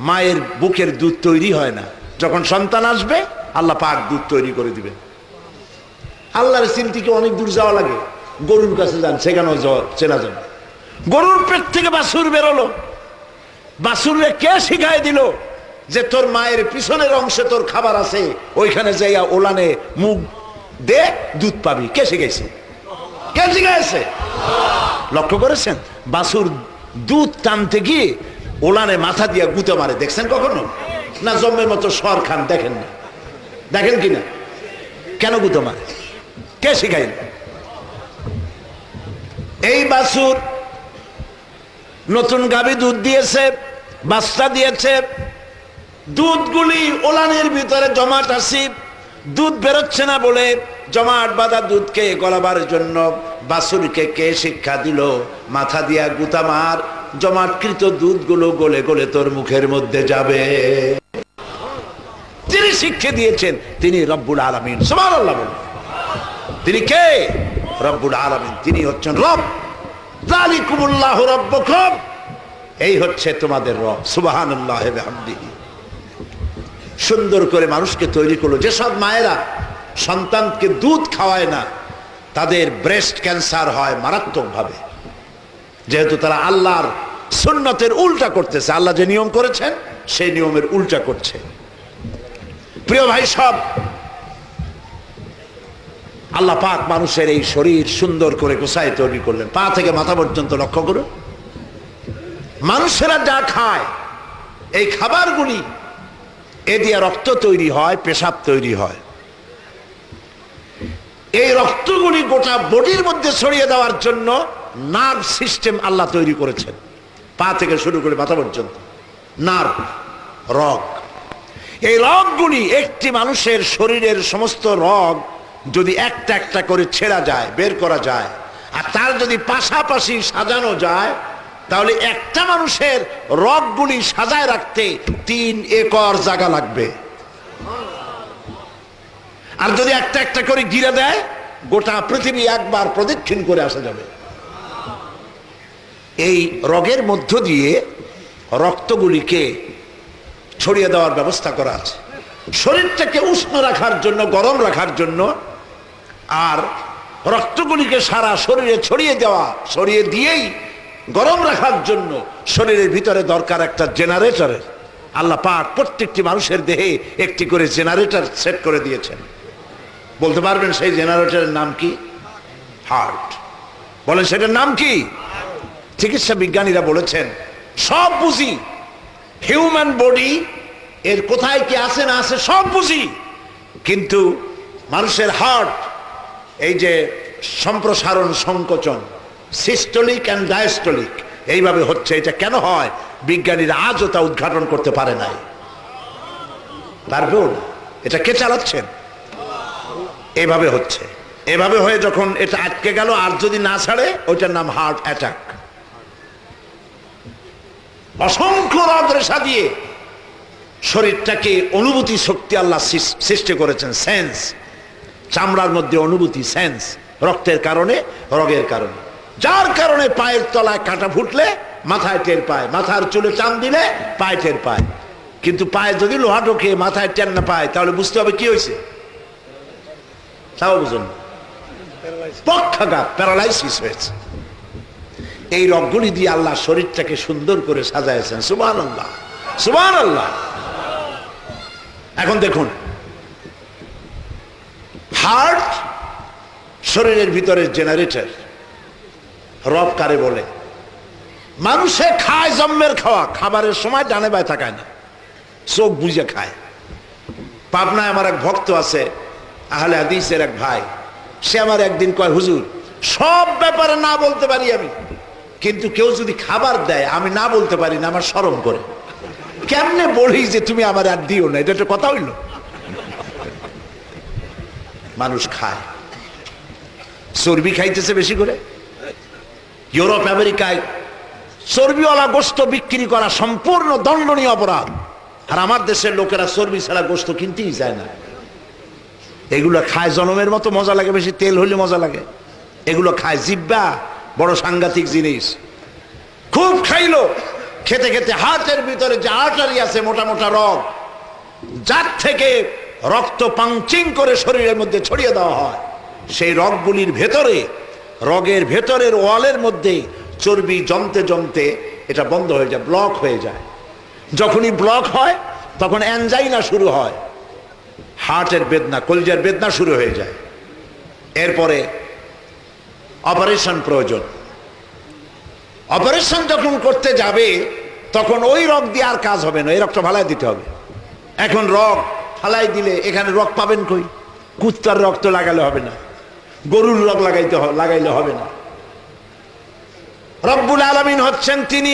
মায়ের বুকের দুধ তৈরি হয় না। যখন সন্তান আসবে আল্লাহ পাক দুধ তৈরি করে দিবেন। আল্লাহর চিন্তিকে অনেক দূর যাওয়া লাগে, গরুর কাছে যান, সেখানেও চেনা যাবে। গরুর পেট থেকে বাছুর বেরোলো, বাছুরে কে শিখাই দিল যে তোর মায়ের পিছনের অংশে তোর খাবার আছে, ওইখানে যাইয়া ওলানে মুখ দে, দুধ পাবি? কে শিখাইছে? কে শিখাইছে? লক্ষ্য করেছেন? বাছুর দুধ টানতে গিয়ে ওলানে মাথা দিয়া গুঁতো মারে, দেখছেন কখনো? না জম্মের মতো সর খান, দেখেন না? দেখেন কিনা? কেন গুঁতো মারে? কে শিখাইল? এই বাছুর নতুন গাভী দুধ দিয়েছে, বাচ্চা দিয়েছে, দুধগুলি ওলানের ভিতরে জমাট আছে, দুধ বেরোচ্ছে না বলে জমাট বাঁধা দুধকে গলাবার জন্য বাছুরকে কে শিক্ষা দিল? মাথা দিয়া গুতা মার, জমাটকৃত দুধগুলো গলে গলে তোর মুখের মধ্যে যাবে। যিনি শিক্ষা দিয়েছেন তিনি রব্বুল আলামিন। সুবহানাল্লাহ বলুন। তিনি কে? রব্বুল আলামিন। তিনি হচ্ছেন রব। যালিকুমুল্লাহু রাব্বুকুম, এই হচ্ছে তোমাদের রব। সুবহানাল্লাহ ওয়া বিহামদিহি। সুন্দর করে মানুষকে তৈরি করলো। যেসব মায়েরা সন্তানকে দুধ খাওয়ায় না তাদের ব্রেস্ট ক্যান্সার হয় মারাত্মকভাবে, যেহেতু তারা আল্লাহর সুন্নতের উল্টা করতেছে। আল্লাহ যে নিয়ম করেছেন সেই নিয়মের উল্টা করছে। প্রিয় ভাই সব, আল্লাহ পাক মানুষের এই শরীর সুন্দর করে গোছায় তৈরি করলেন, পা থেকে মাথা পর্যন্ত। লক্ষ্য করুন, মানুষেরা যা খায় এই খাবারগুলি এ দিয়ে রক্ত তৈরি হয়, পেশাব তৈরি হয়। এই রক্তগুলি গোটা বডির মধ্যে ছড়িয়ে দেওয়ার জন্য নার্ভ সিস্টেম আল্লাহ তৈরি করেছেন, পা থেকে শুরু করে মাথা পর্যন্ত নার্ভ, রগ। এই রগগুলি একটি মানুষের শরীরের সমস্ত রগ যদি একটা একটা করে ছেঁড়া যায়, বের করা যায়, আর তার যদি পাশাপাশি সাজানো যায়, তাহলে একটা মানুষের রগগুলি সাজায় রাখতে 3 একর জায়গা লাগবে। আর যদি একটা একটা করে গিরে দেয়, গোটা পৃথিবী একবার প্রদক্ষিণ করে আসা যাবে। এই রগের মধ্য দিয়ে রক্তগুলিকে ছড়িয়ে দেওয়ার ব্যবস্থা করা আছে, শরীরটাকে উষ্ণ রাখার জন্য, গরম রাখার জন্য। আর রক্তগুলিকে সারা শরীরে ছড়িয়ে দিয়েই গরম রাখার জন্য শরীরের ভিতরে দরকার একটা জেনারেটরের। আল্লাহ পাক প্রত্যেকটি মানুষের দেহে একটি করে জেনারেটর সেট করে দিয়েছেন। বলতে পারবেন সেই জেনারেটরের নাম কি? হার্ট। বলেন সেটার নাম কি? চিকিৎসা বিজ্ঞানীরা বলেছেন সব বুঝি, হিউম্যান বডি এর কোথায় কি আছে না আছে সব বুঝি, কিন্তু মানুষের হার্ট এই যে সম্প্রসারণ সংকোচন, সিস্টোলিক অ্যান্ড ডায়াস্টোলিক এইভাবে হচ্ছে। এটা কেন হয় বিজ্ঞানীরা আজও তা উদ্ঘাটন করতে পারে নাই। পারবেও না। এটা কে চালাচ্ছেন? এভাবে হচ্ছে। এভাবে হয়ে যখন এটা আটকে গেল, আর যদি না ছাড়ে, ওইটার নাম হার্ট অ্যাটাক। অসংখ্য রগ রেশা দিয়ে শরীরটাকে অনুভূতি শক্তি আল্লাহ সৃষ্টি করেছেন, সেন্স। চামড়ার মধ্যে অনুভূতি, সেন্স, রক্তের কারণে, রগের কারণে। যার কারণে পায়ের তলায় কাঁটা ফুটলে মাথায় টের পায়, মাথার চুলে টান দিলে পায়ে টের পায়। কিন্তু পায়ে যদি লোহা ঢোকে মাথায় টের না পায়, তাহলে বুঝতে হবে কি হয়েছে। তাও বুঝুন, পক্ষাঘাত, প্যারালাইসিস হয়েছে। এই রগগুলি দিয়ে আল্লাহ শরীরটাকে সুন্দর করে সাজাইছেন। সুবহানাল্লাহ, সুবহানাল্লাহ। এখন দেখুন, হার্ট শরীরের ভিতরে জেনারেটর। রব কারে বলে? মানুষে খায় জন্মের খাওয়া, খাবারের সময় ডানে বায় তাকায় না, চোখ বুঝে খায়। পাবনায় আমার এক ভক্ত আছে, আহলে হাদিসের এক ভাই। সে আমার একদিন কয়, হুজুর সব ব্যাপারে না বলতে পারি আমি, কিন্তু কেউ যদি খাবার দেয় আমি না বলতে পারি না, আমার শরম করে। কেমনে বলি যে তুমি আমার আর দিও না? এটা একটা কথা হইল? মানুষ খায়, চর্বি খাইতেছে বেশি করে। ইউরোপ আমেরিকায় চর্বিওয়ালা গোস্ত বিক্রি করা সম্পূর্ণ দণ্ডনীয় অপরাধ। আর আমার দেশের লোকেরা চর্বি ছাড়া গোস্ত কিনতেই যায় না। এগুলো খায় জনমের মতো মজা লাগে, বেশি তেল হলে মজা লাগে। এগুলো খায় জিব্বা, বড় সাংঘাতিক জিনিস। খুব খাইলো, খেতে খেতে হার্টের ভিতরে যে আর্টারি আছে, মোটা মোটা রগ, যার থেকে রক্ত পাংচিং করে শরীরের মধ্যে ছড়িয়ে দেওয়া হয়, সেই রগগুলির ভেতরে, রগের ভেতরের ওয়ালের মধ্যে চর্বি জমতে জমতে এটা বন্ধ হয়ে যায়, ব্লক হয়ে যায়। যখনই ব্লক হয় তখন অ্যানজাইনা শুরু হয়, হার্টের বেদনা, কলিজার বেদনা শুরু হয়ে যায়। এরপরে অপারেশন প্রয়োজন। অপারেশন যখন করতে যাবে তখন ওই রগ দিয়ে আর কাজ হবে না, এই রগটা ফালাই দিতে হবে। এখন রগ ফালাই দিলে এখানে রগ পাবেন কই? কুত্তার রক্ত লাগালে হবে না, গরুর রগ লাগাইলে হবে না। রব্বুল আলামিন হচ্ছেন তিনি।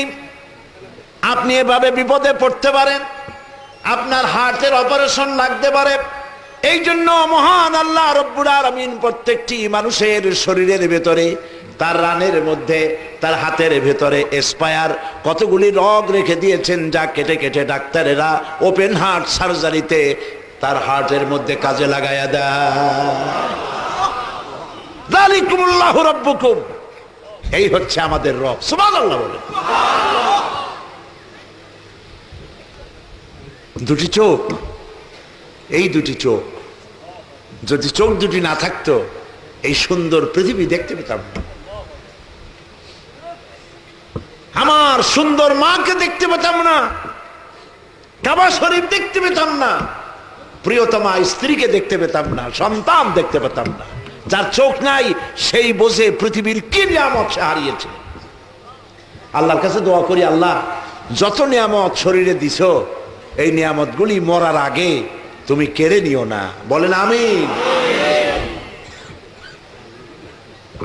আপনি এভাবে বিপদে পড়তে পারেন, আপনার হার্টের অপারেশন লাগতে পারে। এই জন্য মহান আল্লাহ রব্বুল আলামিন প্রত্যেকটি মানুষের শরীরের ভেতরে, তার রানের মধ্যে, তার হাতের ভেতরে এসপায়ার কতগুলি রগ রেখে দিয়েছেন, যা কেটে কেটে ডাক্তারেরা ওপেন হার্ট সার্জারিতে তার হার্টের মধ্যে কাজে লাগায়া দেয়। যালিকুমুল্লাহু রাব্বুকুম, এই হচ্ছে আমাদের রব। সুবহানাল্লাহ বলে। দুটি চোখ, এই দুটি চোখ, যদি চোখ দুটি না থাকতো এই সুন্দর পৃথিবী দেখতে পেতাম না। আমার সুন্দর মাকে দেখতে পেতাম না, কাবা শরীফ দেখতে পেতাম না, প্রিয়তমা স্ত্রীকে দেখতে পেতাম না, সন্তান দেখতে পেতাম না। যার চোখ নাই সেই বোঝে পৃথিবীর কি নিয়ামত সে হারিয়েছে। আল্লাহর কাছে দোয়া করি, আল্লাহ যত নিয়ামত শরীরে দিছ, এই নিয়ামতগুলি মরার আগে তুমি কেড়ে নিও না। বলেন আমিন।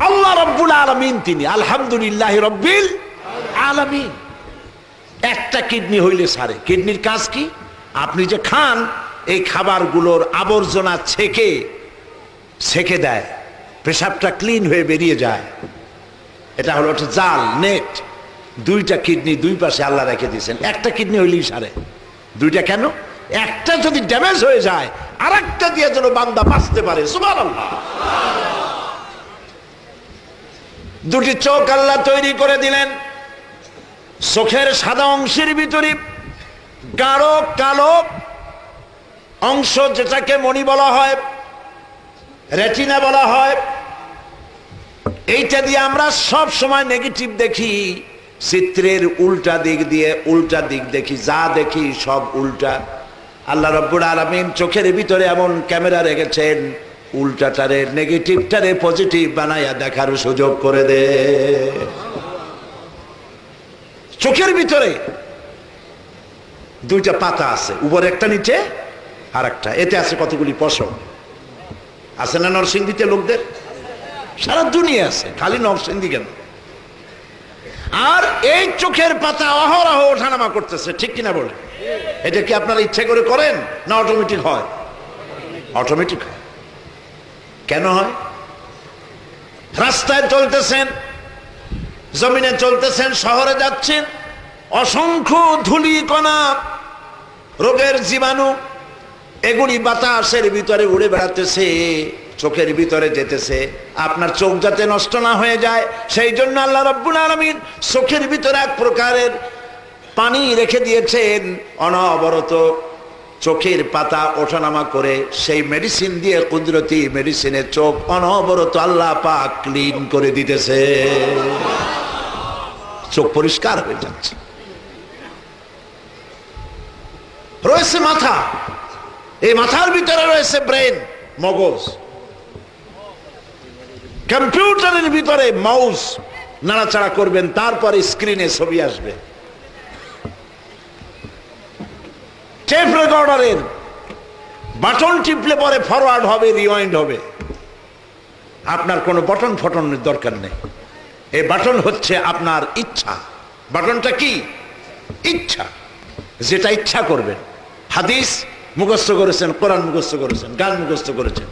আল্লাহ রব্বুল আলামিন তিনি আলহামদুলিল্লাহ রব্বিল আলামিন। একটা কিডনি হইলে সারে। কিডনির কাজ কি? আপনি যে খান এই খাবারগুলোর আবর্জনা ছেকে দেয়, পেশাবটা ক্লিন হয়ে বেরিয়ে যায়। এটা হলো একটা জাল, নেট। দুইটা কিডনি দুই পাশে আল্লাহ রেখে দিয়েছেন, একটা কিডনি হইলেই সারে। দুইটা কেন? একটা যদি ড্যামেজ হয়ে যায় আর একটা দিয়ে যেন বান্দা বাঁচতে পারে। সুবহানাল্লাহ। দুটি চোখ আল্লাহ তৈরি করে দিলেন, চোখের সাদা অংশের ভিতরে গাঢ় কালো অংশ, যেটাকে মণি বলা হয়, রেটিনা বলা হয়। এইটা দিয়ে আমরা সব সময় নেগেটিভ দেখি, চিত্রের উল্টা দিক দিয়ে উল্টা দিক দেখি, যা দেখি সব উল্টা। আল্লাহ রাব্বুল আলামিন চোখের ভিতরে এমন ক্যামেরা রেখেছেন, উল্টাটারে নেগেটিভটারে পজিটিভ বানাইয়া দেখার সুযোগ করে দে। চোখের ভিতরে দুইটা পাতা আছে, উপরে একটা নিচে আর একটা। এতে আছে কতগুলি পশম আছে না নরসিংদীতে লোকদের? সারা দুনিয়া আছে, খালি নরসিংদী কেন? আর এই চোখের পাতা অহরহ ওঠানামা করতেছে, ঠিক কিনা বলে? এটা কি আপনারা ইচ্ছে করে করেন না অটোমেটিক হয়? অটোমেটিক হয়। কেন হয়? রাস্তায় চলতেছেন, জমিনে চলতেছেন, শহরে যাচ্ছেন, অসংখ্য ধূলি কণা, রোগের জীবাণু, এগুলি বাতাসের ভিতরে উড়ে বেড়াতেছে, চোখের ভিতরে যেতেছে। আপনার চোখ যাতে নষ্ট না হয়ে যায় সেই জন্য আল্লাহ রাব্বুল আলামিন চোখের ভিতরে এক প্রকারের পানি রেখে দিয়েছেন, অনবরত চোখের পাতা ওঠানামা করে সেই মেডিসিন দিয়ে, কুদরতি মেডিসিনে চোখ অনবরত আল্লাহ পাক ক্লিন করে দিতেছে, চোখ পরিষ্কার হয়ে যাচ্ছে। রয়েছে মাথা, এই মাথার ভিতরে রয়েছে ব্রেন, মগজ। কম্পিউটারের ভিতরে মাউস নাড়াচাড়া করবেন, তারপরে স্ক্রিনে ছবি আসবে। টেপ রেকর্ডারের বাটন টিপলে পরে ফরওয়ার্ড হবে, রিওয়াইন্ড হবে। আপনার কোনো বাটন ফটনের দরকার নেই। এই বাটন হচ্ছে আপনার ইচ্ছা। বাটনটা কি? ইচ্ছা, যেটা ইচ্ছা করবেন। হাদিস মুখস্থ করেছেন, কোরআন মুখস্থ করেছেন, গান মুখস্থ করেছেন,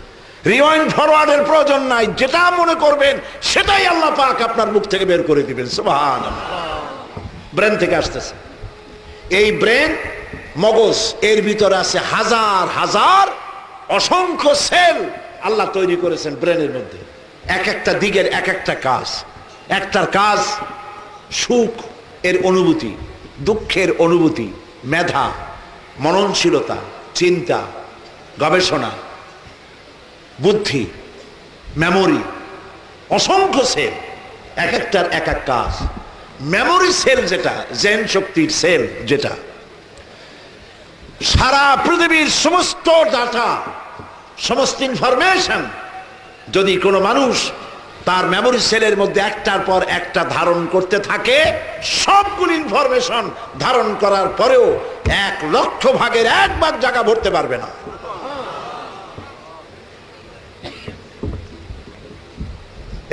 রিওয়াইন্ড ফরওয়ার্ডের প্রয়োজন নাই। যেটা মনে করবেন সেটাই আল্লাহ পাক আপনার মুখ থেকে বের করে দিবেন। সুবহানাল্লাহ। ব্রেন থেকে আসতেছে। এই ব্রেন, মগজ, এর ভিতরে আছে হাজার হাজার অসংখ্য সেল আল্লাহ তৈরি করেছেন ব্রেনের মধ্যে। এক একটা দিকের এক একটা কাজ। একটার কাজ সুখ এর অনুভূতি, দুঃখের অনুভূতি, মেধা, মননশীলতা, চিন্তা, গবেষণা, বুদ্ধি, মেমোরি, অসংখ্য সেল, এক একটার এক এক কাজ। মেমোরি সেল যেটা, জেন শক্তির সেল যেটা, সারা পৃথিবীর সমস্ত ডাটা, সমস্ত ইনফরমেশন যদি কোনো মানুষ তার মেমোরি সেলের মধ্যে একটার পর একটা ধারণ করতে থাকে, সবগুলো ইনফরমেশন ধারণ করার পরেও 1,00,000 ভাগের 1 ভাগ জায়গা ভরতে পারবে না।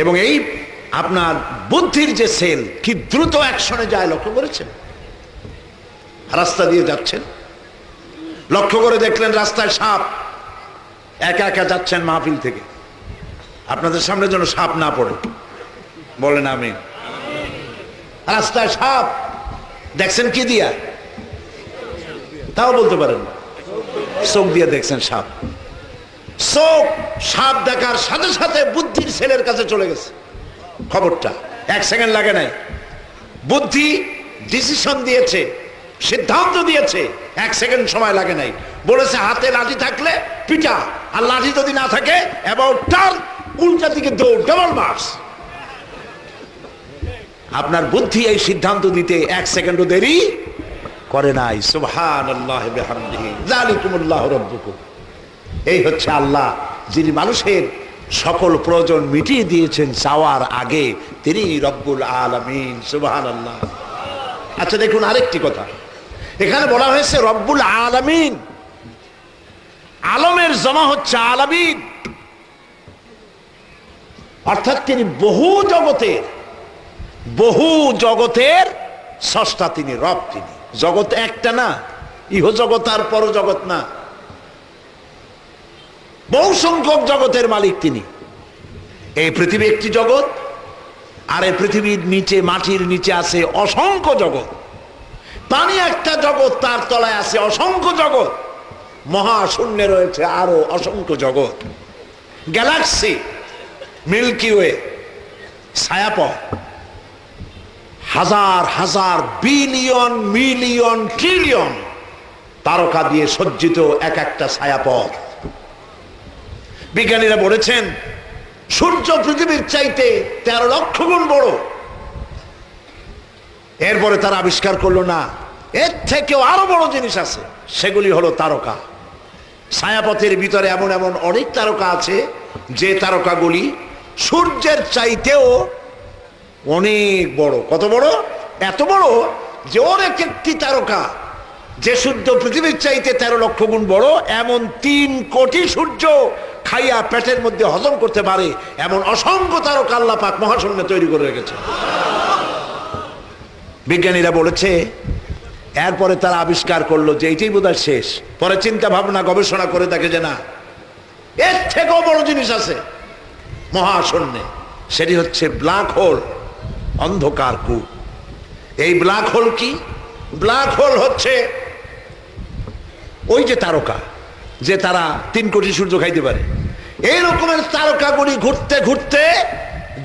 এবং এই আপনার বুদ্ধির যে সেল কি দ্রুত অ্যাকশনে যায় লক্ষ্য করেছেন? রাস্তা দিয়ে যাচ্ছেন, লক্ষ্য করে দেখলেন রাস্তায় সাপ, একা একা যাচ্ছেন মাহফিল থেকে, আপনাদের সামনে যেন সাপ না পড়ে, বলেন আমিন। রাস্তায় সাপ দেখছেন কি দিয়া? তাও বলতে পারেন, চোখ দিয়ে দেখছেন সাপ। চোখ সাপ দেখার সাথে সাথে বুদ্ধির সেলের কাছে চলে গেছে খবরটা, 1 সেকেন্ড লাগে নাই। বুদ্ধি ডিসিশন দিয়েছে, সিদ্ধান্ত দিয়েছে, 1 সেকেন্ড সময় লাগে নাই। বলেছে হাতে লাঠি থাকলে পিটা, আর লাঠি যদি না থাকে অ্যাবাউট টার্ন, উল্টা দিকে দৌড়, ডাবল মার্কস। আপনার বুদ্ধি এই সিদ্ধান্ত দিতে 1 সেকেন্ডও দেরি করে নাই। সুবহানাল্লাহি ওয়া বিহামদিহি, যালিকুমুল্লাহু রাব্বুকুম। এই হচ্ছে আল্লাহ, যিনি মানুষের সকল প্রয়োজন মিটিয়ে দিয়েছেন চাওয়ার আগে, তিনি রব্বুল আলামিন। সুবহানাল্লাহ। আচ্ছা দেখুন আরেকটি কথা, এখানে বলা হয়েছে রব্বুল আলামিন, আলমের জমা হচ্ছে আলামিন, অর্থাৎ তিনি বহু জগতের স্রষ্টা, তিনি রব, তিনি জগৎ একটা না, ইহ জগৎ আর পর জগৎ না, বহু সংখ্যক জগতের মালিক তিনি। এই পৃথিবী একটি জগৎ, আর এই পৃথিবীর নিচে, মাটির নিচে আছে অসংখ্য জগৎ। পানি একটা জগৎ, তার তলায় আছে অসংখ্য জগৎ। মহাশূন্যে রয়েছে আরো অসংখ্য জগৎ, গ্যালাক্সি, মিল্কি ওয়ে, ছায়াপথ, হাজার হাজার বিলিয়ন মিলিয়ন ট্রিলিয়ন তারকা দিয়ে সজ্জিত এক একটা ছায়াপথ। বিজ্ঞানীরা বলেছেন সূর্য পৃথিবীর চাইতে 13 লক্ষ গুণ বড়। এরপরে তারা আবিষ্কার করলো না, এর থেকেও আরো বড় জিনিস আছে, সেগুলি হলো তারকা। ছায়াপথের ভিতরে এমন এমন অনেক তারকা আছে যে তারকাগুলি সূর্যের চাইতেও অনেক বড়। কত বড়? এত বড় যে ওর এক একটি তারকা যে সূর্য পৃথিবীর চাইতে 13 লক্ষ গুণ বড়, এমন 3 কোটি সূর্য খাইয়া পেটের মধ্যে হজম করতে পারে এমন অসংখ্য তারকা আল্লাহ পাক মহাশূন্যে তৈরি করে রেখেছে। বিজ্ঞানীরা বলেছে, এরপরে তারা আবিষ্কার করলো যে এইটাই বোধহয় শেষ। পরে চিন্তা ভাবনা গবেষণা করে দেখে যে না, এর থেকেও বড় জিনিস আছে মহাশূন্যে, সেটি হচ্ছে ব্ল্যাক হোল, অন্ধকার কূপ। এই ব্ল্যাক হোল কি? ব্ল্যাক হোল হচ্ছে ওই যে তারকা, যে তারা 3 কোটি সূর্য খাইতে পারে, এই রকমের তারকাগুলি ঘুরতে ঘুরতে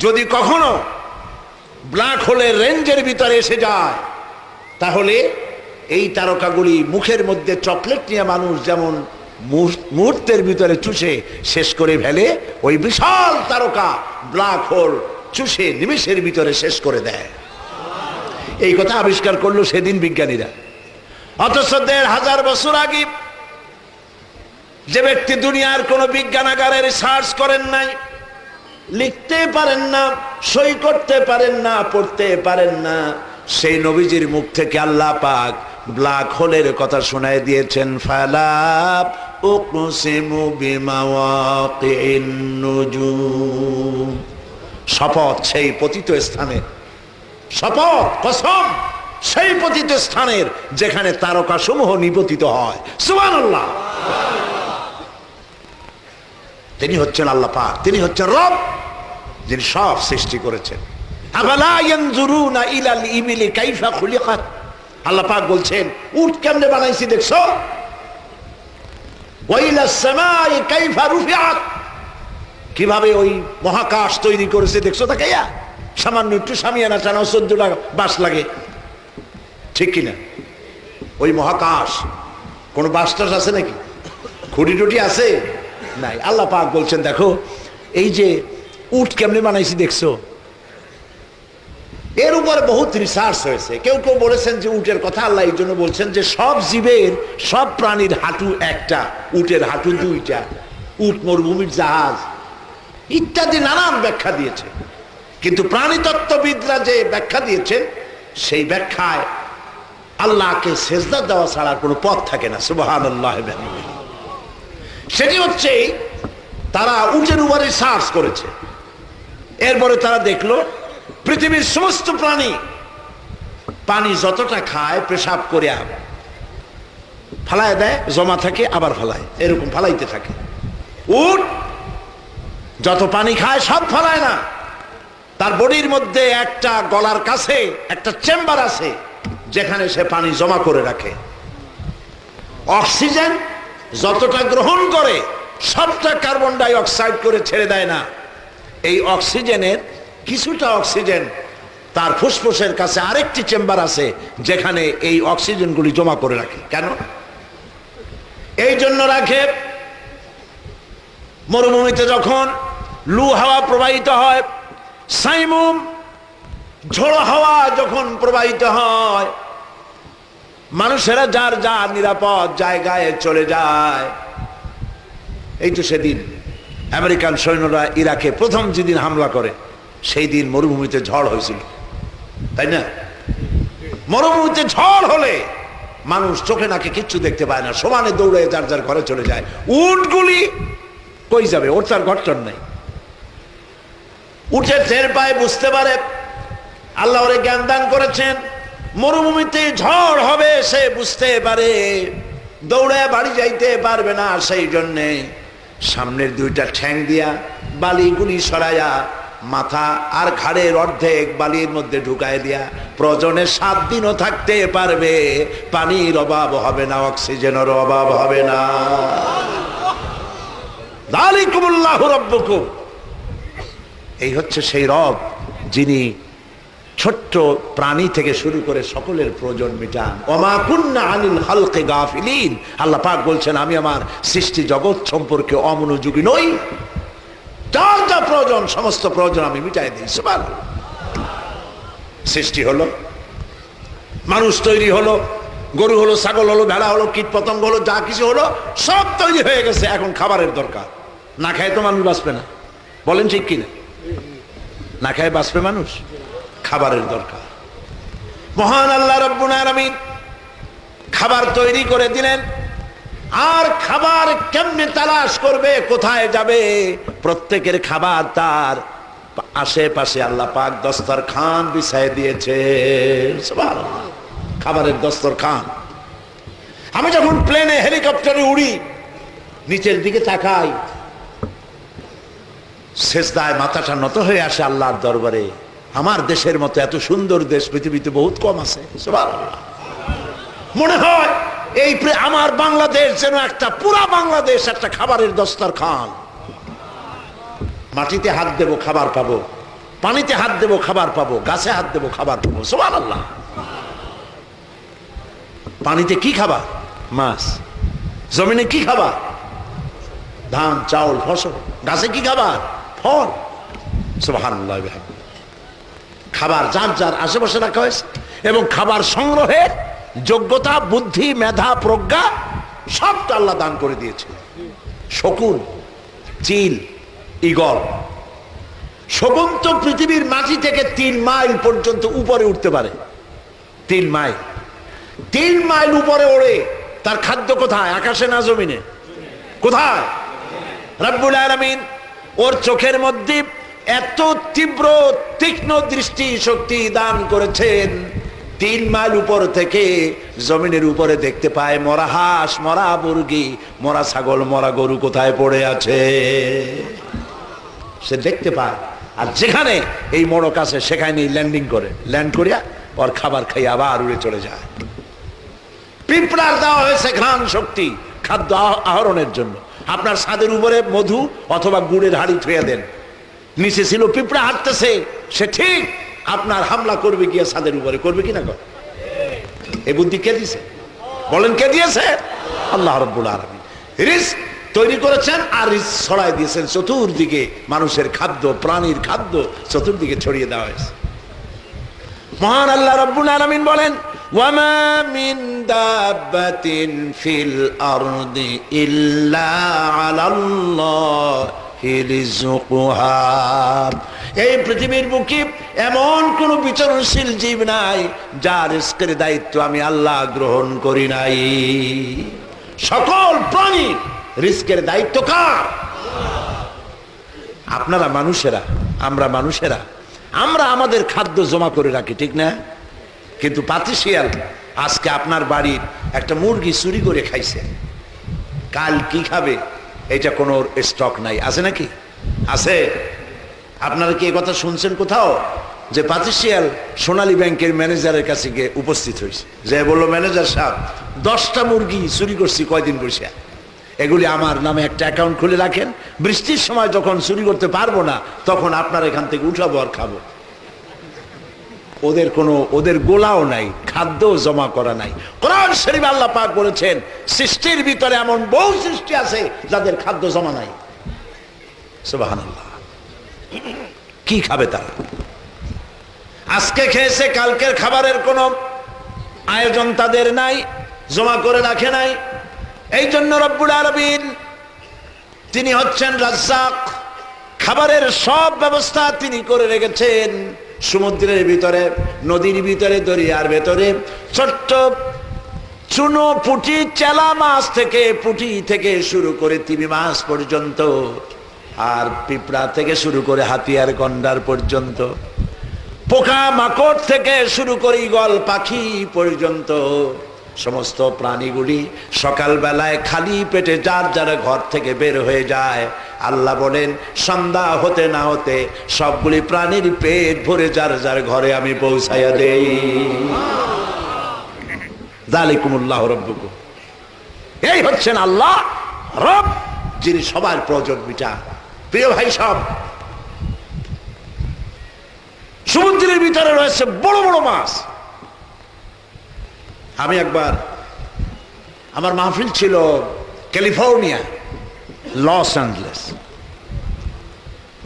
যদি কখনো ব্ল্যাক হোলের রেঞ্জের ভিতরে এসে যায়, তাহলে এই তারকাগুলি মুখের মধ্যে চকলেট নিয়ে মানুষ যেমন মুহূর্তের ভিতরে চুষে শেষ করে ফেলে, ওই বিশাল তারকা ব্ল্যাক হোল চুষে নিমেষের ভিতরে শেষ করে দেয়। এই কথা আবিষ্কার করলো সেদিন বিজ্ঞানীরা। অথচ 1500 বছর আগে যে ব্যক্তি দুনিয়ার কোন বিজ্ঞানাগারে রিসার্চ করেন নাই, লিখতে পারেন না, সই করতে পারেন না, পড়তে পারেন না, সেই নবীজির মুখ থেকে আল্লাহ পাক ব্ল্যাক হোলের কথা শোনায় দিয়েছেন। ফালা উকসিমু বিমাওয়াকিন নুজুম, শপথ সেই পতিত স্থানের, শপথ কসম সেই পতিত স্থানের যেখানে তারকা সমূহ নিপতিত হয়। সুবহানাল্লাহ। তিনি হচ্ছেন আল্লাহ পাক, তিনি হচ্ছেন রব, যিনি সব সৃষ্টি করেছেন। আফালা ইয়ানজুরুনা ইলাল ইবিলি কাইফা খুলিকাত, আল্লাহ পাক বলছেন উট কেমনে বানাইছি দেখছো? ওয়া ইলাস সামাই কাইফা রুফিআত, কিভাবে ওই মহাকাশ তৈরি করেছে দেখছো? তাকাইয়া সামান্য একটু সামিয়ানা টানা 14টা বাস লাগে, ঠিক কিনা? ওই মহাকাশ কোন বাসটাস আছে নাকি? খুঁটি টুটি আছে? নাই। আল্লাহ পাক বলছেন দেখো এই যে উট কেমনে বানাইছি দেখছো? এর উপরে বহুত রিসার্চ হয়েছে। কেউ কেউ বলেছেন যে উটের কথা আল্লাহ এই জন্য বলছেন যে সব জীবের, সব প্রাণীর হাঁটু একটা, উটের হাঁটু 2টা, উট মরুভূমির জাহাজ ইত্যাদি নানান ব্যাখ্যা দিয়েছে। কিন্তু প্রাণীতত্ত্ববিদরা যে ব্যাখ্যা দিয়েছেন সেই ব্যাখ্যায় আল্লাহকে সেজদা দেওয়া ছাড়া কোনো পথ থাকে না। সুবহানাল্লাহ। সেটি হচ্ছে তারা উটের উপরে রিসার্চ করেছে। এরপরে তারা দেখলো পৃথিবীর সমস্ত প্রাণী পানি যতটা খায় পেশাব করে ফালায় দেয়, জমা থাকে আবার ফালায়, এরকম ফালাইতে থাকে। উট যত পানি খায় সব ফালায় না, তার বডির মধ্যে একটা গলার কাছে একটা চেম্বার আছে যেখানে সে পানি জমা করে রাখে। অক্সিজেন যতটা গ্রহণ করে সবটা কার্বন ডাই অক্সাইড করে ছেড়ে দেয় না। এই অক্সিজেনের কিছুটা অক্সিজেন তার ফুসফুসের কাছে আরেকটি চেম্বার আছে যেখানে এই অক্সিজেনগুলি জমা করে রাখে। কেন? এই জন্য রাখে মরুভূমিতে যখন লু হাওয়া প্রবাহিত হয়, সাইমুম ঝোড়ো হাওয়া যখন প্রবাহিত হয়, মানুষেরা যার যার নিরাপদ জায়গায় চলে যায়। এই তো সেদিন আমেরিকান সৈন্যরা ইরাকে প্রথম যেদিন হামলা করে সেই দিন মরুভূমিতে ঝড় হয়েছিল, তাই না? মরুভূমিতে ঝড় হলে মানুষ চোখে নাকে কিচ্ছু দেখতে পায় না, সমানে দৌড়ে যার যার ঘরে চলে যায়। উটগুলি কই যাবে? ওর তার ঘরটর নাই। উঠে টের পায়, বুঝতে পারে, আল্লাহ ওরে জ্ঞান দান করেছেন। মরুভূমিতে ঝড় হবে সে বুঝতে পারে, দৌড়ে বাড়ি যাইতে পারবে না, সেই জন্যে সামনের 2টা ঠ্যাং দিয়া বালিগুলি সরাইয়া মাথা আর ঘাড়ের অর্ধেক বালির মধ্যে ঢুকায় দিয়া প্রয়োজনে 7 দিনও থাকতে পারবে, পানির অভাব হবে না, অক্সিজেনের অভাব হবে না। যালিকুমুল্লাহু রাব্বুকুম, এই হচ্ছে সেই রব যিনি ছোট্ট প্রাণী থেকে শুরু করে সকলের প্রয়োজন মিটান। ওমা কুন্না আনিল খালকি গাফিলিন, আল্লাহ পাক বলছেন আমি আমার সৃষ্টি জগৎ সম্পর্কে অমনোযোগী নই, যার যা প্রয়োজন সমস্ত প্রয়োজন আমি মিটাই দিই। সুবহানাল্লাহ। সৃষ্টি হলো, মানুষ তৈরি হলো, গরু হলো, ছাগল হলো, ভেড়া হলো, কীট পতঙ্গ হলো, যা কিছু হলো সব তৈরি হয়ে গেছে, এখন খাবারের দরকার। না খায় তো মানুষ বাঁচবে না, বলেন ঠিক কিনা? না খায় বাঁচবে মানুষ, খাবারের দরকার। মহান আল্লাহ রাব্বুল আলামিন খাবার তৈরি করে দিলেন, আর খাবার কেমনে তালাশ করবে, কোথায় যাবে? প্রত্যেকের খাবার তার আশেপাশে আল্লাহ পাক দস্তরখান বিছায় দিয়েছে। সুবহানাল্লাহ, খাবারের দস্তরখান। আমি যখন প্লেনে হেলিকপ্টারে উড়ি, নিচের দিকে তাকাই, সেজদায় মাথাটা নত হয়ে আসে আল্লাহর দরবারে। আমার দেশের মতো এত সুন্দর দেশ পৃথিবীতে বহুত কম আছে। সুবহানাল্লাহ। মনে হয় এই আমার বাংলাদেশ যেন একটা পুরা বাংলাদেশ একটা খাবারের দস্তরখান। মাটিতে হাত দেব খাবার পাবো, পানিতে হাত দেব খাবার পাবো, গাছে হাত দেব খাবার পাবো। সুবহানাল্লাহ। পানিতে কি খাবার? মাছ। জমিনে কি খাবার? ধান, চাউল, ফসল। গাছে কি খাবার? ফল। সুবহানাল্লাহ। খাবার যার যার আশেপাশে রাখা হয়েছে, এবং খাবার সংগ্রহের যোগ্যতা, বুদ্ধি, মেধা, প্রজ্ঞা সবটা আল্লাহ দান করে দিয়েছে। শকুন, চিল, ঈগল। শকুন তো পৃথিবীর মাটি থেকে 3 মাইল পর্যন্ত উপরে উঠতে পারে। 3 মাইল, 3 মাইল উপরে ওড়ে। তার খাদ্য কোথায়? আকাশে না জমিনে? কোথায়? রব্বুল আলামিন ওর চোখের মধ্যে এত তীব্র তীক্ষ্ণ দৃষ্টি শক্তি দান করেছেন, 3 মাইল উপর থেকে জমিনের উপরে দেখতে পায় মরা হাঁস, মরা মুরগি, মরা ছাগল, মরা গরু কোথায় পড়ে আছে সে দেখতে পায়। আর যেখানে এই মোড়ক আছে সেখানে ল্যান্ডিং করে, ল্যান্ড করিয়া ওর খাবার খাইয়ে আবার উড়ে চলে যায়। পিঁপড়ার দেওয়া হয়েছে ঘ্রাণ শক্তি খাদ্য আহরণের জন্য। আপনার ছাদের উপরে মধু অথবা গুড়ের হাড়ি থুয়ে দেন, নিচে ছিল পিঁপড়া হাঁটতেছে, সে ঠিক আপনার হামলা করবে গিয়ে ছাদের উপরে, করবে কিনা? এই বুদ্ধি কে দিয়েছে? বলেন কে দিয়েছে? আল্লাহ রাব্বুল আলামিন রিজক তৈরি করেছেন আর রিজক ছড়াই দিয়েছেন চতুর্দিকে। মানুষের খাদ্য, প্রাণীর খাদ্য চতুর্দিকে ছড়িয়ে দেওয়া হয়েছে। মহান আল্লাহ রাব্বুল আলামিন বলেন, ওয়ামা মিন দাব্বাতিন ফিল আরদি ইল্লা আলাল্লাহি রিজকুহা। এই পৃথিবীর বুকে এমন কোন বিচরণশীল জীব নাই যার রিজকের দায়িত্ব আমি আল্লাহ গ্রহণ করি নাই। সকল প্রাণীর রিজকের দায়িত্ব কার? আপনারা মানুষেরা, আমরা মানুষেরা, আমরা আমাদের খাদ্য জমা করে রাখি, ঠিক না? কিন্তু পাতিশিয়াল আজকে আপনার বাড়ির একটা মুরগি চুরি করে খাইছে, কাল কি খাবে এটা কোনো স্টক নাই, আছে নাকি? আছে? আপনারা কি এই কথা শুনছেন কোথাও যে পাতিশিয়াল সোনালী ব্যাংকের ম্যানেজারের কাছে গিয়ে উপস্থিত হয়েছে, যে বললো ম্যানেজার সাহেব 10টা মুরগি চুরি করছি কয়দিন বসে, এগুলি আমার নামে একটা অ্যাকাউন্ট খুলে রাখেন, বৃষ্টির সময় যখন চুরি করতে পারবো না তখন আপনার এখান থেকে উঠাবো আর খাবো। ওদের গোলাও নাই, খাদ্য জমা করা নাই। কোরআন শরীফে আল্লাহ পাক বলেছেন সৃষ্টির ভিতরে এমন বহু সৃষ্টি আছে যাদের খাদ্য জমা নাই। সুবহানাল্লাহ। কি খাবে তারা? আজকে খেয়েছে, কালকের খাবারের কোনো আয়োজন তাদের নাই, জমা করে রাখে নাই। এই জন্য রব্বুল আলামিন তিনি হচ্ছেন রাজ্জাক, খাবারের সব ব্যবস্থা তিনি করে রেখেছেন। সমুদ্রের ভিতরে, নদীর ভিতরে, দরিয়ার ভেতরে ছোট্ট চুনো, পুঁটি, চেলা মাছ থেকে, পুঁটি থেকে শুরু করে তিমি মাছ পর্যন্ত, আর পিঁপড়া থেকে শুরু করে হাতিয়ার গন্ডার পর্যন্ত, পোকা মাকড় থেকে শুরু করে ঈগল পাখি পর্যন্ত সমস্ত প্রাণীগুলি সকালবেলায় খালি পেটে যার যার ঘর থেকে বের হয়ে যায়। আল্লাহ বলেন সন্ধ্যা হতে না হতে সবগুলি প্রাণীর পেট ভরে যার যার ঘরে আমি পৌঁছাইয়া দেই। যালিকুমুল্লাহ রাব্বুকুম, এই হচ্ছেন আল্লাহ রব, যিনি সবার প্রয়োজন মিটান। প্রিয় ভাই সব, সমুদ্রের ভিতরে রয়েছে বড় বড় মাছ। আমি একবার, আমার মাহফিল ছিল ক্যালিফোর্নিয়া, লস অ্যাঞ্জেলেস,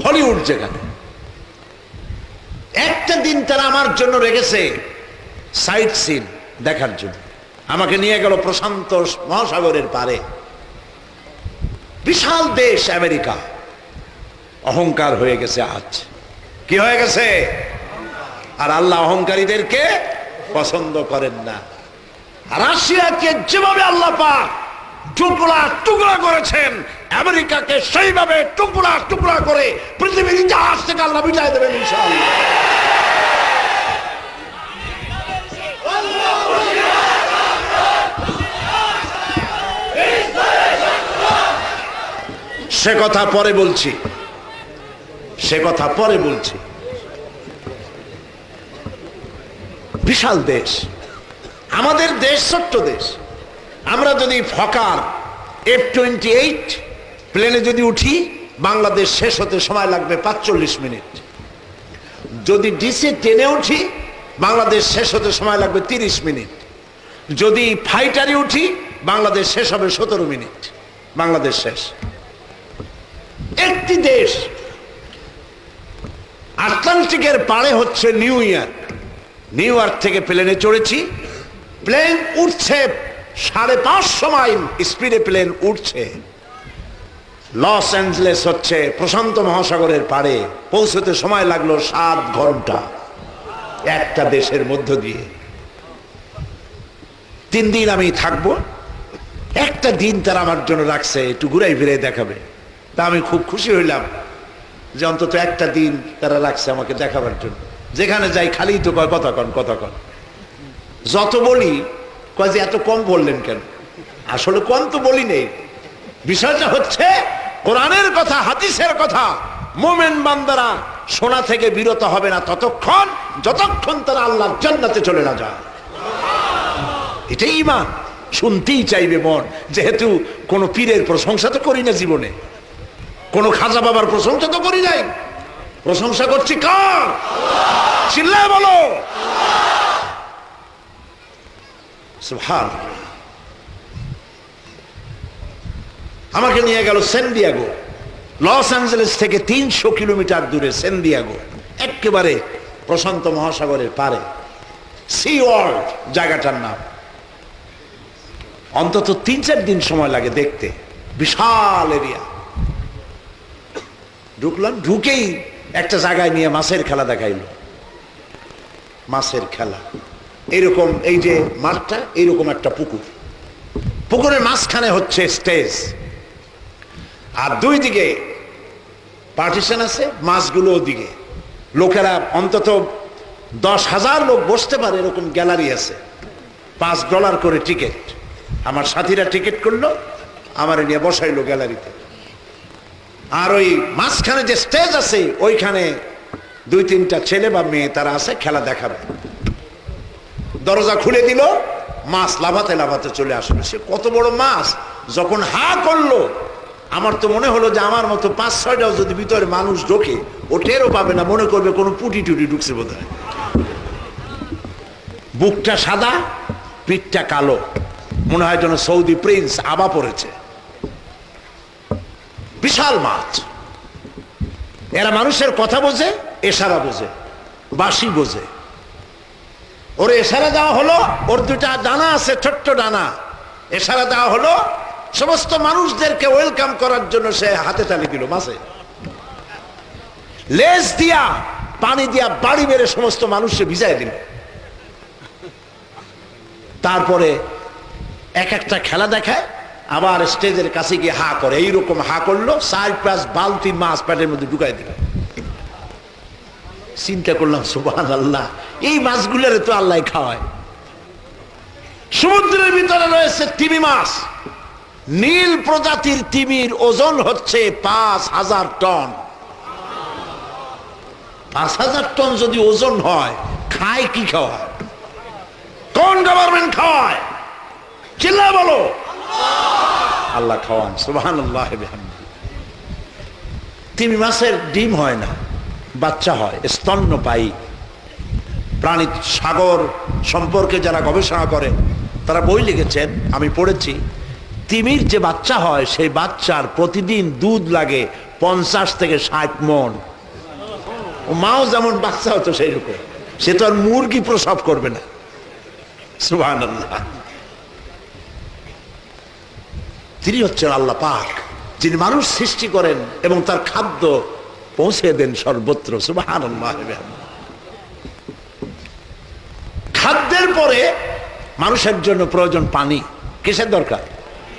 হলিউড যেখানে। একটা দিন তারা আমার জন্য রেখেছে সাইট সিন দেখার জন্য। আমাকে নিয়ে গেল প্রশান্ত মহাসাগরের পারে। বিশাল দেশ আমেরিকা, অহংকার হয়ে গেছে। আজ কি হয়ে গেছে? আর আল্লাহ অহংকারীদেরকে পছন্দ করেন না। রাশিয়াকে যেভাবে আল্লাহ পাক টুকরা টুকরা করেছেন, আমেরিকাকে সেইভাবে টুকরা টুকরা করে পৃথিবীর ইতিহাস থেকে আল্লাহ বিদায় দেবেন ইনশাআল্লাহ। সে কথা পরে বলছি, সে কথা পরে বলছি। বিশাল দেশ, আমাদের দেশ ছোট্ট দেশ। আমরা যদি ফকার F-28 প্লেনে যদি উঠি, বাংলাদেশ শেষ হতে সময় লাগবে 45 মিনিট। যদি DC-10 উঠি, বাংলাদেশ শেষ হতে সময় লাগবে 30 মিনিট। যদি ফাইটারে উঠি, বাংলাদেশ শেষ হবে 17 মিনিট। বাংলাদেশ শেষ। একটি দেশ, আটলান্টিকের পাড়ে হচ্ছে নিউ ইয়র্ক। নিউ ইয়র্ক থেকে প্লেনে চড়েছি, প্লেন উঠছে 550 মাইল স্পিডে প্লেন উঠছে। লস অ্যাঞ্জেলেস হচ্ছে প্রশান্ত মহাসাগরের পাড়ে, পৌঁছতে সময় লাগলো 7 ঘন্টা একটা দেশের মধ্য দিয়ে। 3 দিন আমি থাকবো, একটা দিন তারা আমার জন্য রাখছে একটু ঘুরাই ফিরে দেখাবে। তা আমি খুব খুশি হইলাম যে অন্তত একটা দিন তারা রাখছে আমাকে দেখাবার জন্য। যেখানে যাই খালি তো কয় কথা কন কথা কন। যত বলি কয় যে এত কম বললেন কেন? আসলে কম তো বলি নেই। বিষয়টা হচ্ছে কোরআনের কথা, হাদিসের কথা। মুমিন বান্দারা শোনা থেকে বিরত হবে না ততক্ষণ যতক্ষণ তারা আল্লাহর জান্নাতে চলে না যায়। এটাই ঈমান। শুনতেই চাইবে মন, যেহেতু কোন পীরের প্রশংসা তো করি না জীবনে, কোন খাজা বাবার প্রশংসা তো করি নাই। প্রশংসা করছি কার? চিল্লায় বলো সুবহানাল্লাহ। আমাকে নিয়ে গেল সান দিয়েগো, লস অ্যাঞ্জেলেস থেকে 300 কিলোমিটার দূরে সান দিয়েগো, একেবারে প্রশান্ত মহাসাগরের পারে। সি ওয়ার্ল্ড জায়গাটার নাম। অন্তত 3-4 দিন সময় লাগে দেখতে, বিশাল এরিয়া। ঢুকলাম, ঢুকেই একটা জায়গায় নিয়ে মাছের খেলা দেখাইল। মাছের খেলা এইরকম, এই যে মাঠটা, এইরকম একটা পুকুর, পুকুরের মাঝখানে হচ্ছে স্টেজ, আর 2 দিকে পার্টিশন আছে, মাছগুলো ওদিকে। লোকেরা অন্তত 10,000 লোক বসতে পারে এরকম গ্যালারি আছে। $5 করে টিকিট। আমার সাথীরা টিকিট করলো, আমার নিয়ে বসাইলো গ্যালারিতে। আর ওই মাঝখানে যে স্টেজ আছে, ওইখানে 2-3টা ছেলে বা মেয়ে তারা আছে, খেলা দেখাবে। দরজা খুলে দিল, মাছ লাফাতে লাফাতে চলে আসলো। সে কত বড় মাছ! যখন হা করলো, আমার তো মনে হলো যে আমার মতো 5-6টাও যদি ভিতরে মানুষ ঢোকে, ও টেরও পাবে না, মনে করবে কোনো পুটি টুটি ঢুকছে বোধ হয়। বুকটা সাদা, পিঠটা কালো, মনে হয় যেন সৌদি প্রিন্স আবা পড়েছে। বিশাল মাছ। এরা মানুষের কথা বোঝে, এশারা বোঝে, বাঁশি বোঝে। ওর এশারা দেওয়া হলো, ওর 2টা ডানা আছে, ছোট্ট ডানা। এশারা দেওয়া হলো, সমস্ত মানুষদেরকে ওয়েলকাম করার জন্য সে হাতে তালি দিল। মাছে লেজ দিয়া পানি দিয়া বাড়ি মেরে সমস্ত মানুষকে ভিজাই দিল। তারপরে এক একটা খেলা দেখায়, আবার স্টেজের কাছে গিয়ে হা করে। এইরকম হা করলো, 4-5 বালতি মাছ পেটের মধ্যে ঢুকাই দিল। চিন্তা করলাম সুবহানাল্লাহ, এই মাছগুলোর তো আল্লাহ খাওয়ায়। সমুদ্রের ভিতরে রয়েছে তিমি মাছ। নীল প্রজাতির তিমির ওজন হচ্ছে 5,000 টন। 5,000 টন যদি ওজন হয়, খায় কি খাওয়ায়? কোন গভর্নমেন্ট খাওয়ায়? চিল্লা বলো। আল্লাহ খাওয়ান, সুবহানাল্লাহ বিহামদিহি। তিমি মাছের ডিম হয় না, বাচ্চা হয়, স্তন্যপায়ী প্রাণী। সাগর সম্পর্কে যারা গবেষণা করে তারা বই লিখেছেন, আমি পড়েছি। তিমির যে বাচ্চা হয় সেই বাচ্চার প্রতিদিন দুধ লাগে 50 থেকে 60 মণ। ও মাও যেমন বাচ্চা হতো সেই রকম। সে তো আর মুরগি প্রসব করবে না। সুবহানাল্লাহ। তিনি হচ্ছেন আল্লাহ পাক, যিনি মানুষ সৃষ্টি করেন এবং তার খাদ্য পৌঁছে দেন সর্বত্র। সুবহানাল্লাহ। খাদ্যের পরে মানুষের জন্য প্রয়োজন পানি। কিসের দরকার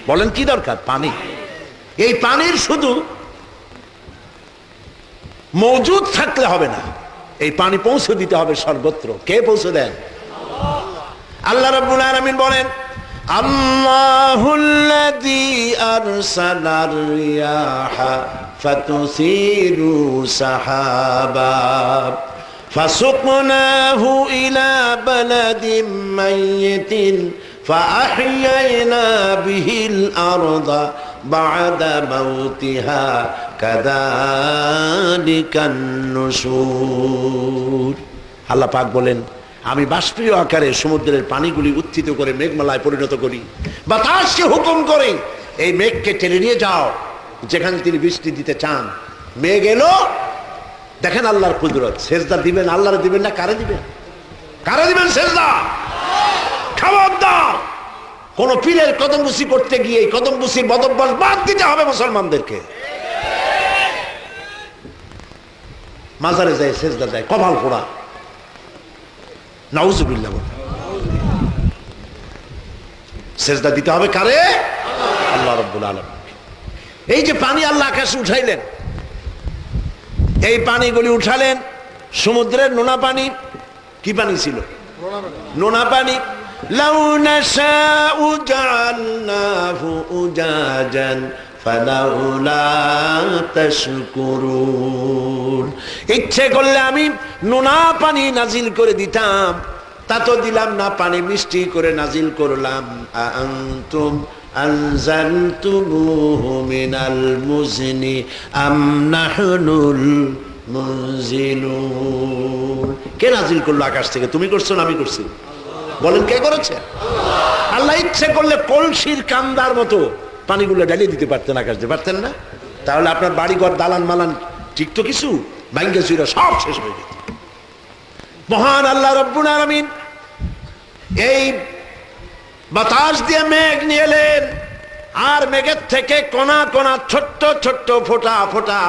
বলেন? কি দরকার? পানি। এই পানির শুধু মজুদ থাকলে হবে না, এই পানি পৌঁছে দিতে হবে সর্বত্র। কে পৌঁছে দেন? আল্লাহ রাব্বুল আলামিন বলেন, আল্লাহুল্লাযী আরসালার রিয়াহা ফাতুসিরু সাহাবা ফাসুকনাহু ইলা বালাদিন মাইয়িতিন ফাআহইয়ানা বিহিল আরদা বা'দা মাউতিহা কাযালিকান নুশুর। আল্লাহ পাক বলেন, আমি বাষ্পীয় আকারে সমুদ্রের পানিগুলি উত্থিত করে মেঘমালায় পরিণত করি। বাতাসকে হুকুম করে এই মেঘকে টেনে নিয়ে যাও যেখানে তিনি বৃষ্টি দিতে চান। মেঘ এলো, দেখেন আল্লাহর কুদরত। সেজদা দিবেন আল্লাহরে, দিবেন না কারে দিবেন? কারে দিবেন সেজদা? খবরদার কোন পীরের কদমবুসি করতে গিয়ে কদমবুসির বদভ্যাস বাদ দিতে হবে মুসলমানদেরকে। মাজারে যায় সেজদা যায়, কপাল পোড়া। নাউজুবিল্লাহ। সেজদা দিতে হবে কারে? আল্লাহ রাব্বুল আলামিন। এই যে পানি আল্লাহ আকাশে উঠাইলেন, এই পানিগুলি উঠালেন সমুদ্রের নোনা পানি। কি পানি ছিল? নোনা পানি। লাউ নাশাউ জাআলনাহু উজাজান ফালাউলা তাশকুরুন। ইচ্ছে করলে আমি নোনা পানি নাজিল করে দিতাম, তা তো দিলাম না, পানি মিষ্টি করে নাজিল করলাম। আনতুম আনজালতুমুহু মিনাল মুজনি আম নাহনুল মুনজিলুন। কে নাজিল করলো আকাশ থেকে? তুমি করছো না আমি করছি? বলেন কে করেছে? আল্লাহ ইচ্ছে করলে কলসির কান্দার মতো পানিগুলো ঢালিয়ে দিতে পারতেন আকাশ দিয়ে, পারতেন না? তাহলে আপনার বাড়িঘর দালান মালান ঠিক তো কিছু ভাঙ্গে চুরে সব শেষ হয়ে যেত। মহান আল্লাহ রাব্বুল আলামিন এই বাতাস দিয়ে মেঘ নিয়ে এলেন, আর মেঘের থেকে কণা কণা ছোট্ট ছোট্ট ফোঁটা ফোঁটা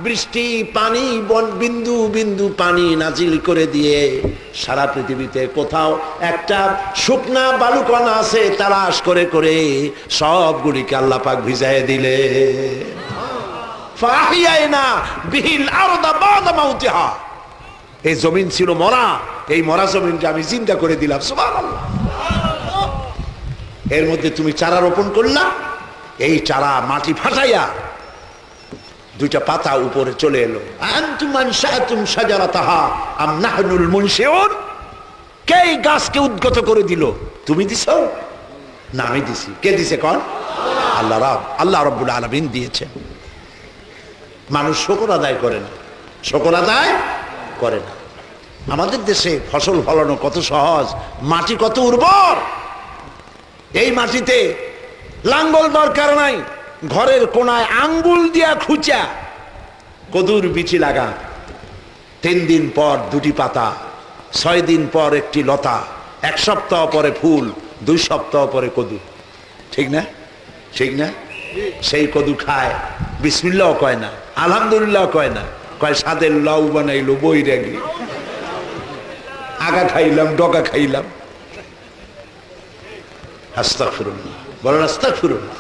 বৃষ্টি পানি, বিন্দু বিন্দু পানি নাজিল করে দিয়ে সারা পৃথিবীতে কোথাও একটা শুকনা বালুকণা আছে তালাশ করে করে সবগুলিকে আল্লাহ পাক ভিজায় দিলে। ফাহিয়াইনা বিহিল আরদা বা'দা মাউতিহা। এই জমিন ছিল মরা, এই মরা জমিনকে আমি জিন্দা করে দিলাম। সুবহানাল্লাহ। এর মধ্যে তুমি চারা রোপণ করলা, এই চারা মাটি ফাটাইয়া দুইটা পাতা উপরে চলে এলো। আনতুম আনশাতুম শাজারাতাহা আম নাহনুল মুনশিউন। কে এই গাছকে উদ্গত করে দিল? তুমি দিছো না আমি দিছি? কে দিছে কোন? আল্লাহ রাব্বুল আলামিন দিয়েছেন। মানুষ শুকর আদায় করে না, শুকর আদায় করে না। আমাদের দেশে ফসল ফলানো কত সহজ, মাটি কত উর্বর। এই মাটিতে লাঙ্গল দরকার নাই, ঘরের কোনায় আঙ্গুল দিয়া খুঁচা কদুর বিচি লাগা। 3 দিন পর 2টি পাতা, 6 দিন পর একটি লতা, 1 সপ্তাহ পরে ফুল, 2 সপ্তাহ পরে কদু। ঠিক না? ঠিক না? সেই কদু খায়, বিসমিল্লাহ কয় না, আলহামদুলিল্লাহ কয় না, কয় সাদের লাউ বানাইলো বই রেগে, আগা খাইলাম ডগা খাইলাম। আস্তাগফিরুল্লাহ, বলেন আস্তাগফিরুল্লাহ।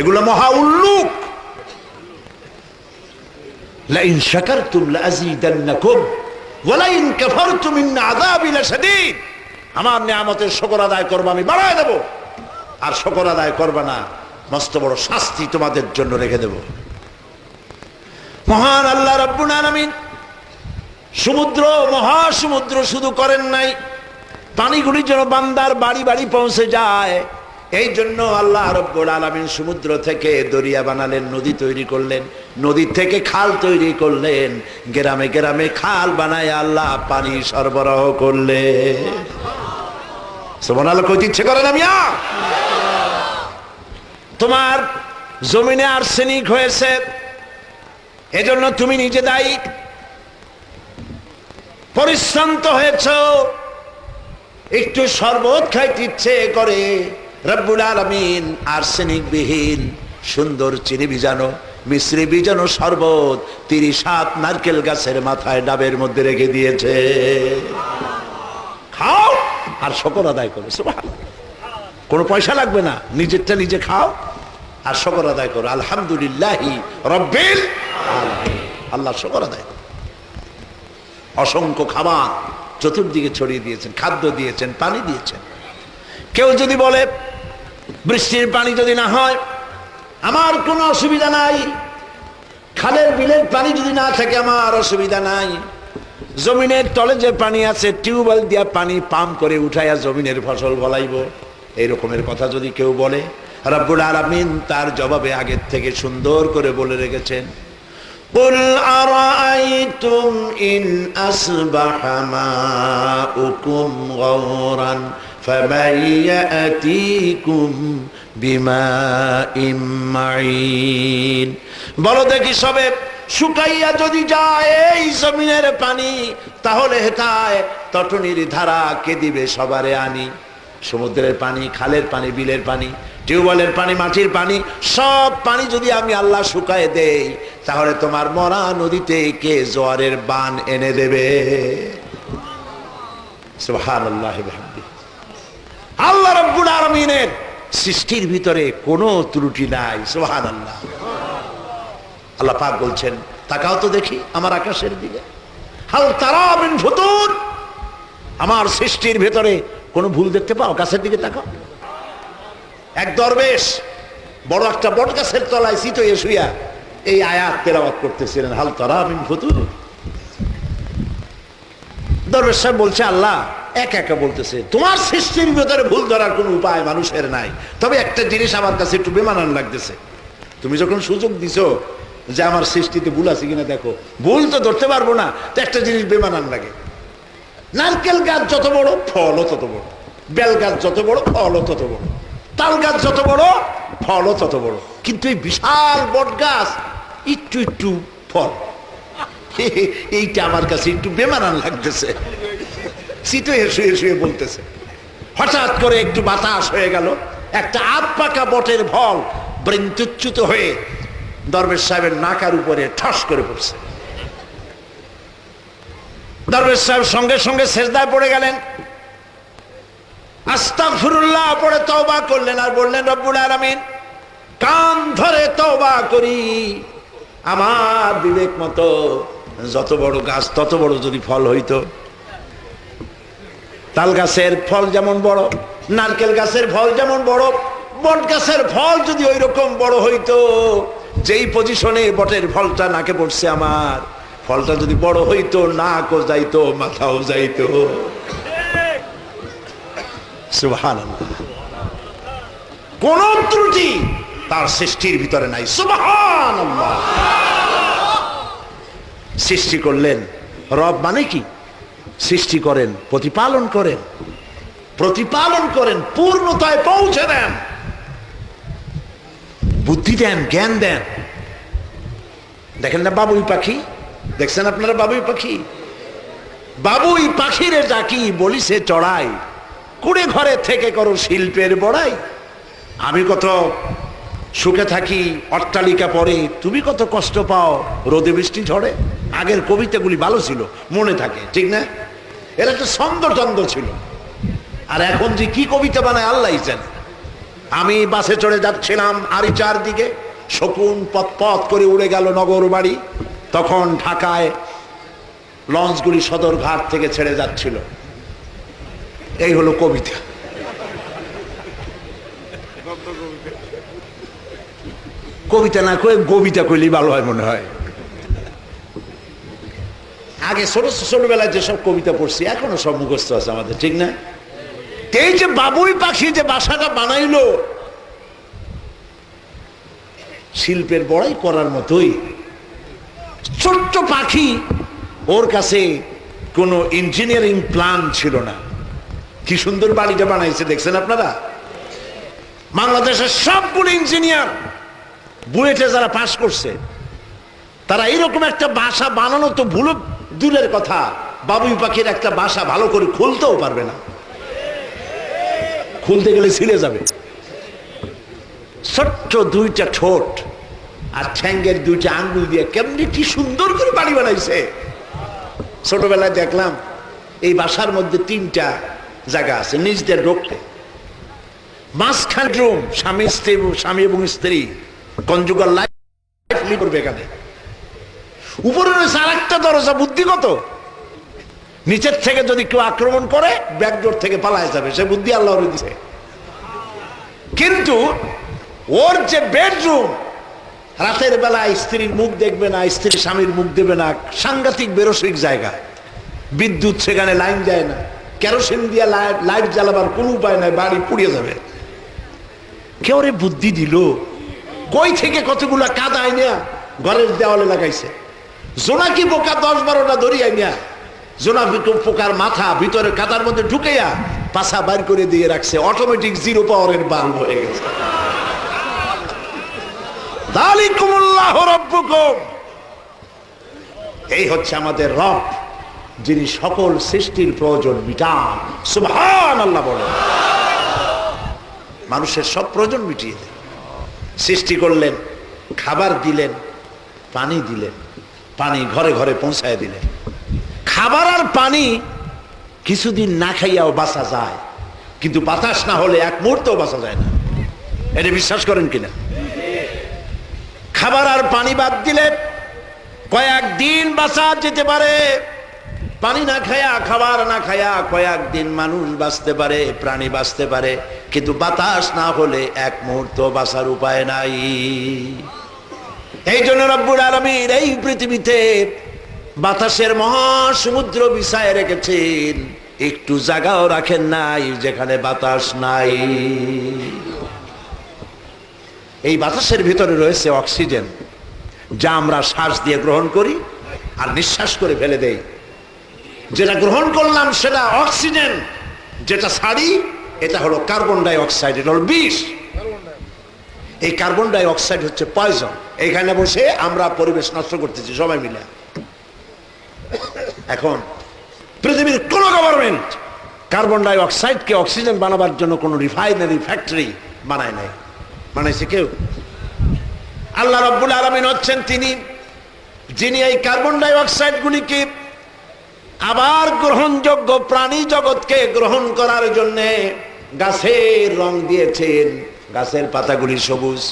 এগুলো মহা উল্লুক। লাইন শাকারতুম লাযীদান্নাকুম ওয়া লাইন কাফারতুম ইন আযাবি লাশাদীদ। আমার নিয়ামতের শুকর আদায় করবো, আমি বাড়ায় দেব। আর শুকর আদায় করবে না, মস্ত বড় শাস্তি তোমাদের জন্য রেখে দেব। মহান আল্লাহ রাব্বুল আলামিন সমুদ্র, মহাসমুদ্র শুধু করেন নাই, পানিগুলি যেন বান্দার বাড়ি বাড়ি পৌঁছে যায়, এই জন্য আল্লাহ রাব্বুল আলামিন সমুদ্র থেকে দরিয়া বানালেন, নদী তৈরি করলেন, নদী থেকে খাল তৈরি করলেন, গ্রামে গ্রামে খাল বানায় আল্লাহ পানি সরবরাহ করলেন। সুবহানাল্লাহ কইতে ইচ্ছে করে না মিয়া? তোমার জমিনে আর্সেনিক হয়েছে, এজন্য তুমি নিজে দায়ী। পরিশ্রান্ত হয়েছ, একটু শরবত খাইতে ইচ্ছে করে, রব্বুল আলামিন আর্সেনিক বিহীন সুন্দর চিনি বিজানো, মিশ্রি বিজানো শরবত 37 নারকেল গাছের মাথায় ডাবের মধ্যে রেখে দিয়েছে। খাও আর শুকর আদায় করো। সুবহানাল্লাহ, কোনো পয়সা লাগবে না, নিজেরটা নিজে খাও আর শুকর আদায় করো। আলহামদুলিল্লাহি রাব্বিল আলামিন, আল্লাহ শুকর আদায় করো। অসংখ্য খাবার চতুর্দিকে ছড়িয়ে দিয়েছেন, খাদ্য দিয়েছেন, পানি দিয়েছেন। কেউ যদি বলে বৃষ্টির পানি যদি না হয় আমার কোনো অসুবিধা নাই, খালের বিলের পানি যদি না থাকে আমার অসুবিধা নাই, জমিনের তলে যে পানি আছে টিউবওয়েল দিয়া পানি পাম্প করে উঠাইয়া জমিনের ফসল ফলাইব, এই রকমের কথা যদি কেউ বলে, রব্বুল আলামিন তার জবাবে আগের থেকে সুন্দর করে বলে রেখেছেন, قُلْ أَرَأَيْتُمْ إِنْ أَصْبَحَ مَاؤُكُمْ غَوْرًا فَمَنْ يَأْتِيكُمْ بِمَاءٍ مَّعِينٍ। বলো দেখি সবে শুকাইয়া যদি যায় এই জমিনের পানি, তাহলে হেতায় তটনির ধারা কে দিবে সবারে আনি। সমুদ্রের পানি, খালের পানি, বিলের পানি, টিউবওয়েলের পানি, মাটির পানি, সব পানি যদি আমি আল্লাহ শুকায় দেই, তাহলে তোমার মরা নদীতে কে জোয়ারের বান এনে দেবে? সুবহানাল্লাহ বিহামদিহি। আল্লাহ রাব্বুল আলামিনের সৃষ্টির ভিতরে কোনো ত্রুটি নাই। সুবহানাল্লাহ। আল্লাহ পাক বলছেন, তাকাও তো দেখি আমার আকাশের দিকে, হাল তারা মিন ফুতুর, আমার সৃষ্টির ভিতরে কোনো ভুল দেখতে পাও? গাছের দিকে তাকাও। এক দরবেশ বড় একটা বট গাছের তলায় চিতইয়ে শুইয়া এই আয়াত তেলাওয়াত করতেছিলেন, হাল তারা মিন ফুতুর। দরবেশ সাহেব বলছে, আল্লাহ একা একা বলতেছে, তোমার সৃষ্টির ভিতরে ভুল ধরার কোনো উপায় মানুষের নাই, তবে একটা জিনিস আমার কাছে একটু বেমানান লাগতেছে। তুমি যখন সুযোগ দিছো যে আমার সৃষ্টিতে ভুল আছে কিনা দেখো, ভুল তো ধরতে পারবো না, তো একটা জিনিস বেমানান লাগে। নারকেল গাছ যত বড় ফলও তত বড়, বেল গাছ যত বড় ফলও তত বড়, তাল গাছ যত বড় ফলও তত বড়, কিন্তু এই বিশাল বট গাছ একটু একটু ফল, এইটা আমার কাছে একটু বেমানান লাগতেছে। চিতইয়ে শুয়ে শুয়ে বলতেছে, হঠাৎ করে একটু বাতাস হয়ে গেল, একটা আধ পাকা বটের ফল বৃন্তুচ্যুত হয়ে দরবেশ সাহেবের নাকার উপরে ঠস করে পড়ছে। দরবেশ সাহেব সঙ্গে সঙ্গে সেজদায় পড়ে গেলেন, আস্তাগফিরুল্লাহ পড়ে তওবা করলেন আর বললেন, রব্বুল আলামিন কান ধরে তওবা করি, আমার বিবেক মতো যত বড় গাছ তত বড় যদি ফল হইতো, তাল গাছের ফল যেমন বড়, নারকেল গাছের ফল যেমন বড়, বট গাছের ফল যদি ওই রকম বড় হইতো, যেই পজিশনে বটের ফলটা নাকে পড়ছে আমার, ফলটা যদি বড় হইতো, নাকও যাইতো, মাথাও যাইতো। সুবহানাল্লাহ। কোন ত্রুটি তার সৃষ্টির ভিতরে নাই। সুবহানাল্লাহ। সৃষ্টি করলেন, রব মানে কি? সৃষ্টি করেন, প্রতিপালন করেন, প্রতিপালন করেন, পূর্ণতায় পৌঁছে দেন, বুদ্ধি দেন, জ্ঞান দেন। দেখেন না বাবুই পাখি, দেখছেন আপনারা বাবুই পাখি? বাবুই পাখিরে ডাকি বলিছে চড়াই, কুড়ে ঘরে থেকে করো শিল্পের বড়াই। আমি কত সুখে থাকি অট্টালিকা পরে, তুমি কত কষ্ট পাও রোদে বৃষ্টি ঝড়ে। আগের কবিতাগুলি ভালো ছিল, মনে থাকে, ঠিক না? এর একটা ছন্দ টন্দ ছিল। আর এখন যে কি কবিতা বানায় আল্লাহই জানে। আমি বাসে চড়ে যাচ্ছিলাম আরিচার দিকে, শকুন পথ পথ করে উড়ে গেল নগর বাড়ি। তখন ঢাকায় লঞ্চগুলি সদরঘাট থেকে ছেড়ে যাচ্ছিল। এই হলো কবিতা। কবিতা না কয়ে কবিতা কইলেই ভালো হয় মনে হয়। আগে ছোটবেলায় যেসব কবিতা পড়ছি এখনো সব মুখস্থ আছে আমাদের, ঠিক না? এই যে বাবুই পাখি যে বাসাটা বানাইলো, শিল্পের বড়াই করার মতোই। ছোট্ট পাখি, ওর কাছে কোনো ইঞ্জিনিয়ারিং প্ল্যান ছিল না। কি সুন্দর বাড়িটা বানাইছে দেখছেন আপনারা? বাংলাদেশের সবগুলো ইঞ্জিনিয়ার বুয়েটে যারা পাশ করছে তারা এইরকম একটা বাসা বানানো তো ভুল দূরের কথা, বাবুই পাখির একটা বাসা ভালো করে খুলতেও পারবে না, খুলতে গেলে ছিঁড়ে যাবে। ছোট্ট দুইটা ঠোঁট আর ঠ্যাঙ্গের দুইটা আঙ্গুল দিয়ে কেমনি কি সুন্দর করে বাড়ি বানাইছে। ছোটবেলায় দেখলাম এই বাসার মধ্যে 3টা জায়গা আছে নিজ দিয়ে ঢুকতে। মাঝখান রুম, স্বামী এবং স্ত্রী কনজুগাল লাইফ করবে এখানে। উপরে রয়েছে আরেকটা দরজা, বুদ্ধিগত। নিচের থেকে যদি কেউ আক্রমণ করে ব্যাকডোর থেকে পালায় যাবে, সে বুদ্ধি আল্লাহ দিছে। কিন্তু ওর যে বেডরুম, রাতের বেলায় স্ত্রীর মুখ দেখবে না, স্ত্রী স্বামীর মুখ দেবে না, সাংঘাতিক বেরসিক জায়গা। বিদ্যুৎ সেখানে লাইন যায় না, কেরোসিন দিয়ে লাইট জ্বালাবার কোনো উপায় নাই, বাড়ি পুড়িয়ে যাবে। কেউ রে বুদ্ধি দিল, কই থেকে কতগুলা কাদা আইনা ঘরের দেওয়ালে লাগাইছে। জোনাকি পোকা 10-12টা ধরি আইনা জোনাকি পোকার মাথা ভিতরে কাদার মধ্যে ঢুকাইয়া পাছা বাইর করে দিয়ে রাখছে। অটোমেটিক 0 পাওয়ারের বাল্ব হয়ে গেছে। যালিকুমুল্লাহু রাব্বুকুম, এই হচ্ছে আমাদের রব, যিনি সকল সৃষ্টির প্রয়োজন মিটান। সুবহানাল্লাহ বলেন। মানুষের সব প্রয়োজন মিটিয়ে দেন। সৃষ্টি করলেন, খাবার দিলেন, পানি দিলেন, পানি ঘরে ঘরে পৌঁছায় দিলেন। খাবার আর পানি কিছুদিন না খাইয়াও বাঁচা যায়, কিন্তু বাতাস না হলে এক মুহূর্তেও বাঁচা যায় না। এটা বিশ্বাস করেন কিনা? খাবার আর পানি বাদ দিলে কয়েকদিন বাঁচা যেতে পারে। পানি না খায়া, খাবার না খায়া কয়েকদিন মানুষ বাঁচতে পারে, প্রাণী বাঁচতে পারে, কিন্তু বাতাস না হলে এক মুহূর্ত বাঁচার উপায় নাই। এই জন্য রব্বুল আলামিন এই পৃথিবীতে বাতাসের মহাসমুদ্র বিছায় রেখেছেন, একটু জায়গাও রাখেন নাই যেখানে বাতাস নাই। এই বাতাসের ভিতরে রয়েছে অক্সিজেন, যা আমরা শ্বাস দিয়ে গ্রহণ করি আর নিঃশ্বাস করে ফেলে দেই। যেটা গ্রহণ করলাম সেটা অক্সিজেন, যেটা ছাড়ি এটা হলো কার্বন ডাই অক্সাইড, এটা হলো বিষ। এই কার্বন ডাই অক্সাইড হচ্ছে পয়জন। এইখানে বসে আমরা পরিবেশ নষ্ট করতেছি সবাই মিলে। এখন পৃথিবীর কোন গভর্নমেন্ট কার্বন ডাই অক্সাইডকে অক্সিজেন বানাবার জন্য কোন রিফাইনারি ফ্যাক্টরি বানায় নাই। বানাইছে কেউ? আল্লাহ রাব্বুল আলামিন হচ্ছেন তিনি যিনি এই কার্বন ডাই অক্সাইড গুলিকে আবার গ্রহণযোগ্য প্রাণী জগৎকে গ্রহণ করার জন্য গাছের রং দিয়েছেন। গাছের পাতাগুলি সবুজ।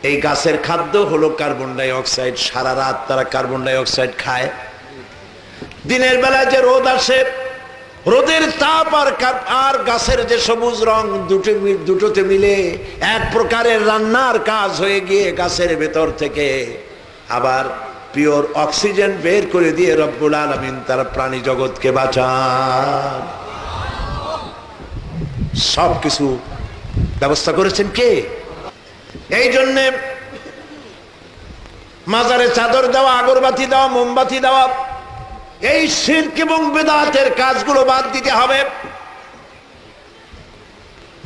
এই গাছের খাদ্য হলো কার্বন ডাই অক্সাইড। সারা রাত তারা কার্বন ডাই অক্সাইড খায়। দিনের বেলায় যে রোদ আসে, রোদের তাপ আর গাছের যে সবুজ রং দুটোতে মিলে এক প্রকারের রান্নার কাজ হয়ে গিয়ে গাছের ভেতর থেকে আবার পিওর অক্সিজেন বের করে দিয়ে রব্বুল আলামিন তার প্রাণী জগৎকে বাঁচান। সবকিছু ব্যবস্থা করেছেন কে? এই জন্যে মাজারে চাদর দেওয়া, আগরবাতি দেওয়া, মোমবাতি দেওয়া, এই শিরক এবং বিদআতের কাজগুলো বাদ দিতে হবে।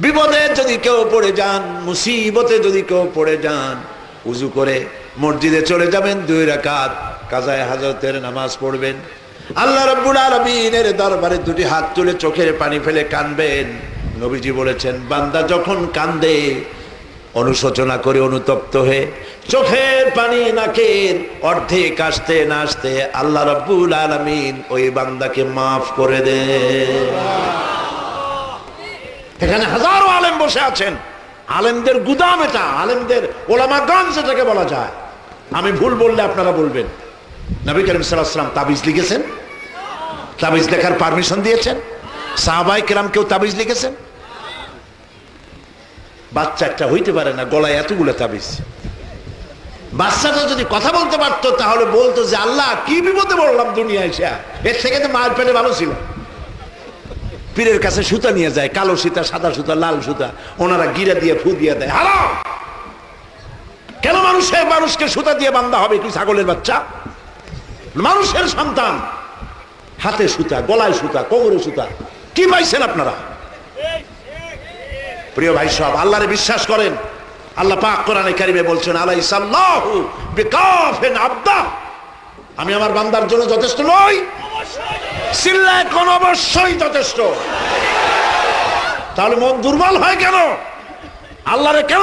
বিপদে যদি কেউ পড়ে যান, মুসিবতে যদি কেউ পড়ে যান, উজু করে মসজিদে চলে যাবেন, 2 রাকাত কাজায়ে হাজতের নামাজ পড়বেন। আল্লাহ রাব্বুল আলামিনের দরবারে 2টি হাত তুলে চোখের পানি ফেলে কাঁদবেন। নবীজি বলেছেন, বান্দা যখন কাঁদে অনুশোচনা করে, অনুতপ্ত হয়ে চোখের পানি নাকের অর্ধেক আসতে না আসতে আল্লাহ রাব্বুল আলামিন ওই বান্দাকে মাফ করে দেন। এখানে হাজারো আলেম বসে আছেন, আলেমদের গুদাম এটা, আলেমদের ওলামাগঞ্জ এটাকে বলা যায়। আমি ভুল বললে আপনারা বলবেন। নবী করিম সাল্লাল্লাহু আলাইহি ওয়াসাল্লাম তাবিজ লিখেছেন? তাবিজ লেখার পারমিশন দিয়েছেন? সাহাবায়ে কেরাম কেউ তাবিজ লিখেছেন? বাচ্চা একটা হইতে পারে না, গলায় এতগুলো তাবিজ। বাচ্চাটা যদি কথা বলতে পারতো তাহলে বলতো যে আল্লাহ কি বিপদে পড়লাম দুনিয়ায় এসে, এর থেকে তো মায়ের পেটে ভালো ছিল। পীরের কাছে সুতা নিয়ে যায়, কালো সুতা, সাদা সুতা, লাল সুতা, ওনারা গিরা দিয়ে ফু দিয়ে দেয়। হারাম। কেন মানুষকে সুতা দিয়ে বান্ধা হবে? কি ছাগলের বাচ্চা? মানুষের সন্তান, হাতে সুতা, গলায় সুতা, কোমরে সুতা, কি পাইছেন আপনারা? প্রিয় ভাই সব, আল্লাহরে বিশ্বাস করেন। আল্লাহ পাক কোরআনে কারিমে বলছেন আলাইসাল্লাহু বিকাফিন আবদা, আমি আমার বান্দার জন্য যথেষ্ট নই? চিল্লায় কোন? অবশ্যই যথেষ্ট। তাহলে মন দুর্বল হয় কেন? আল্লাহরে কেন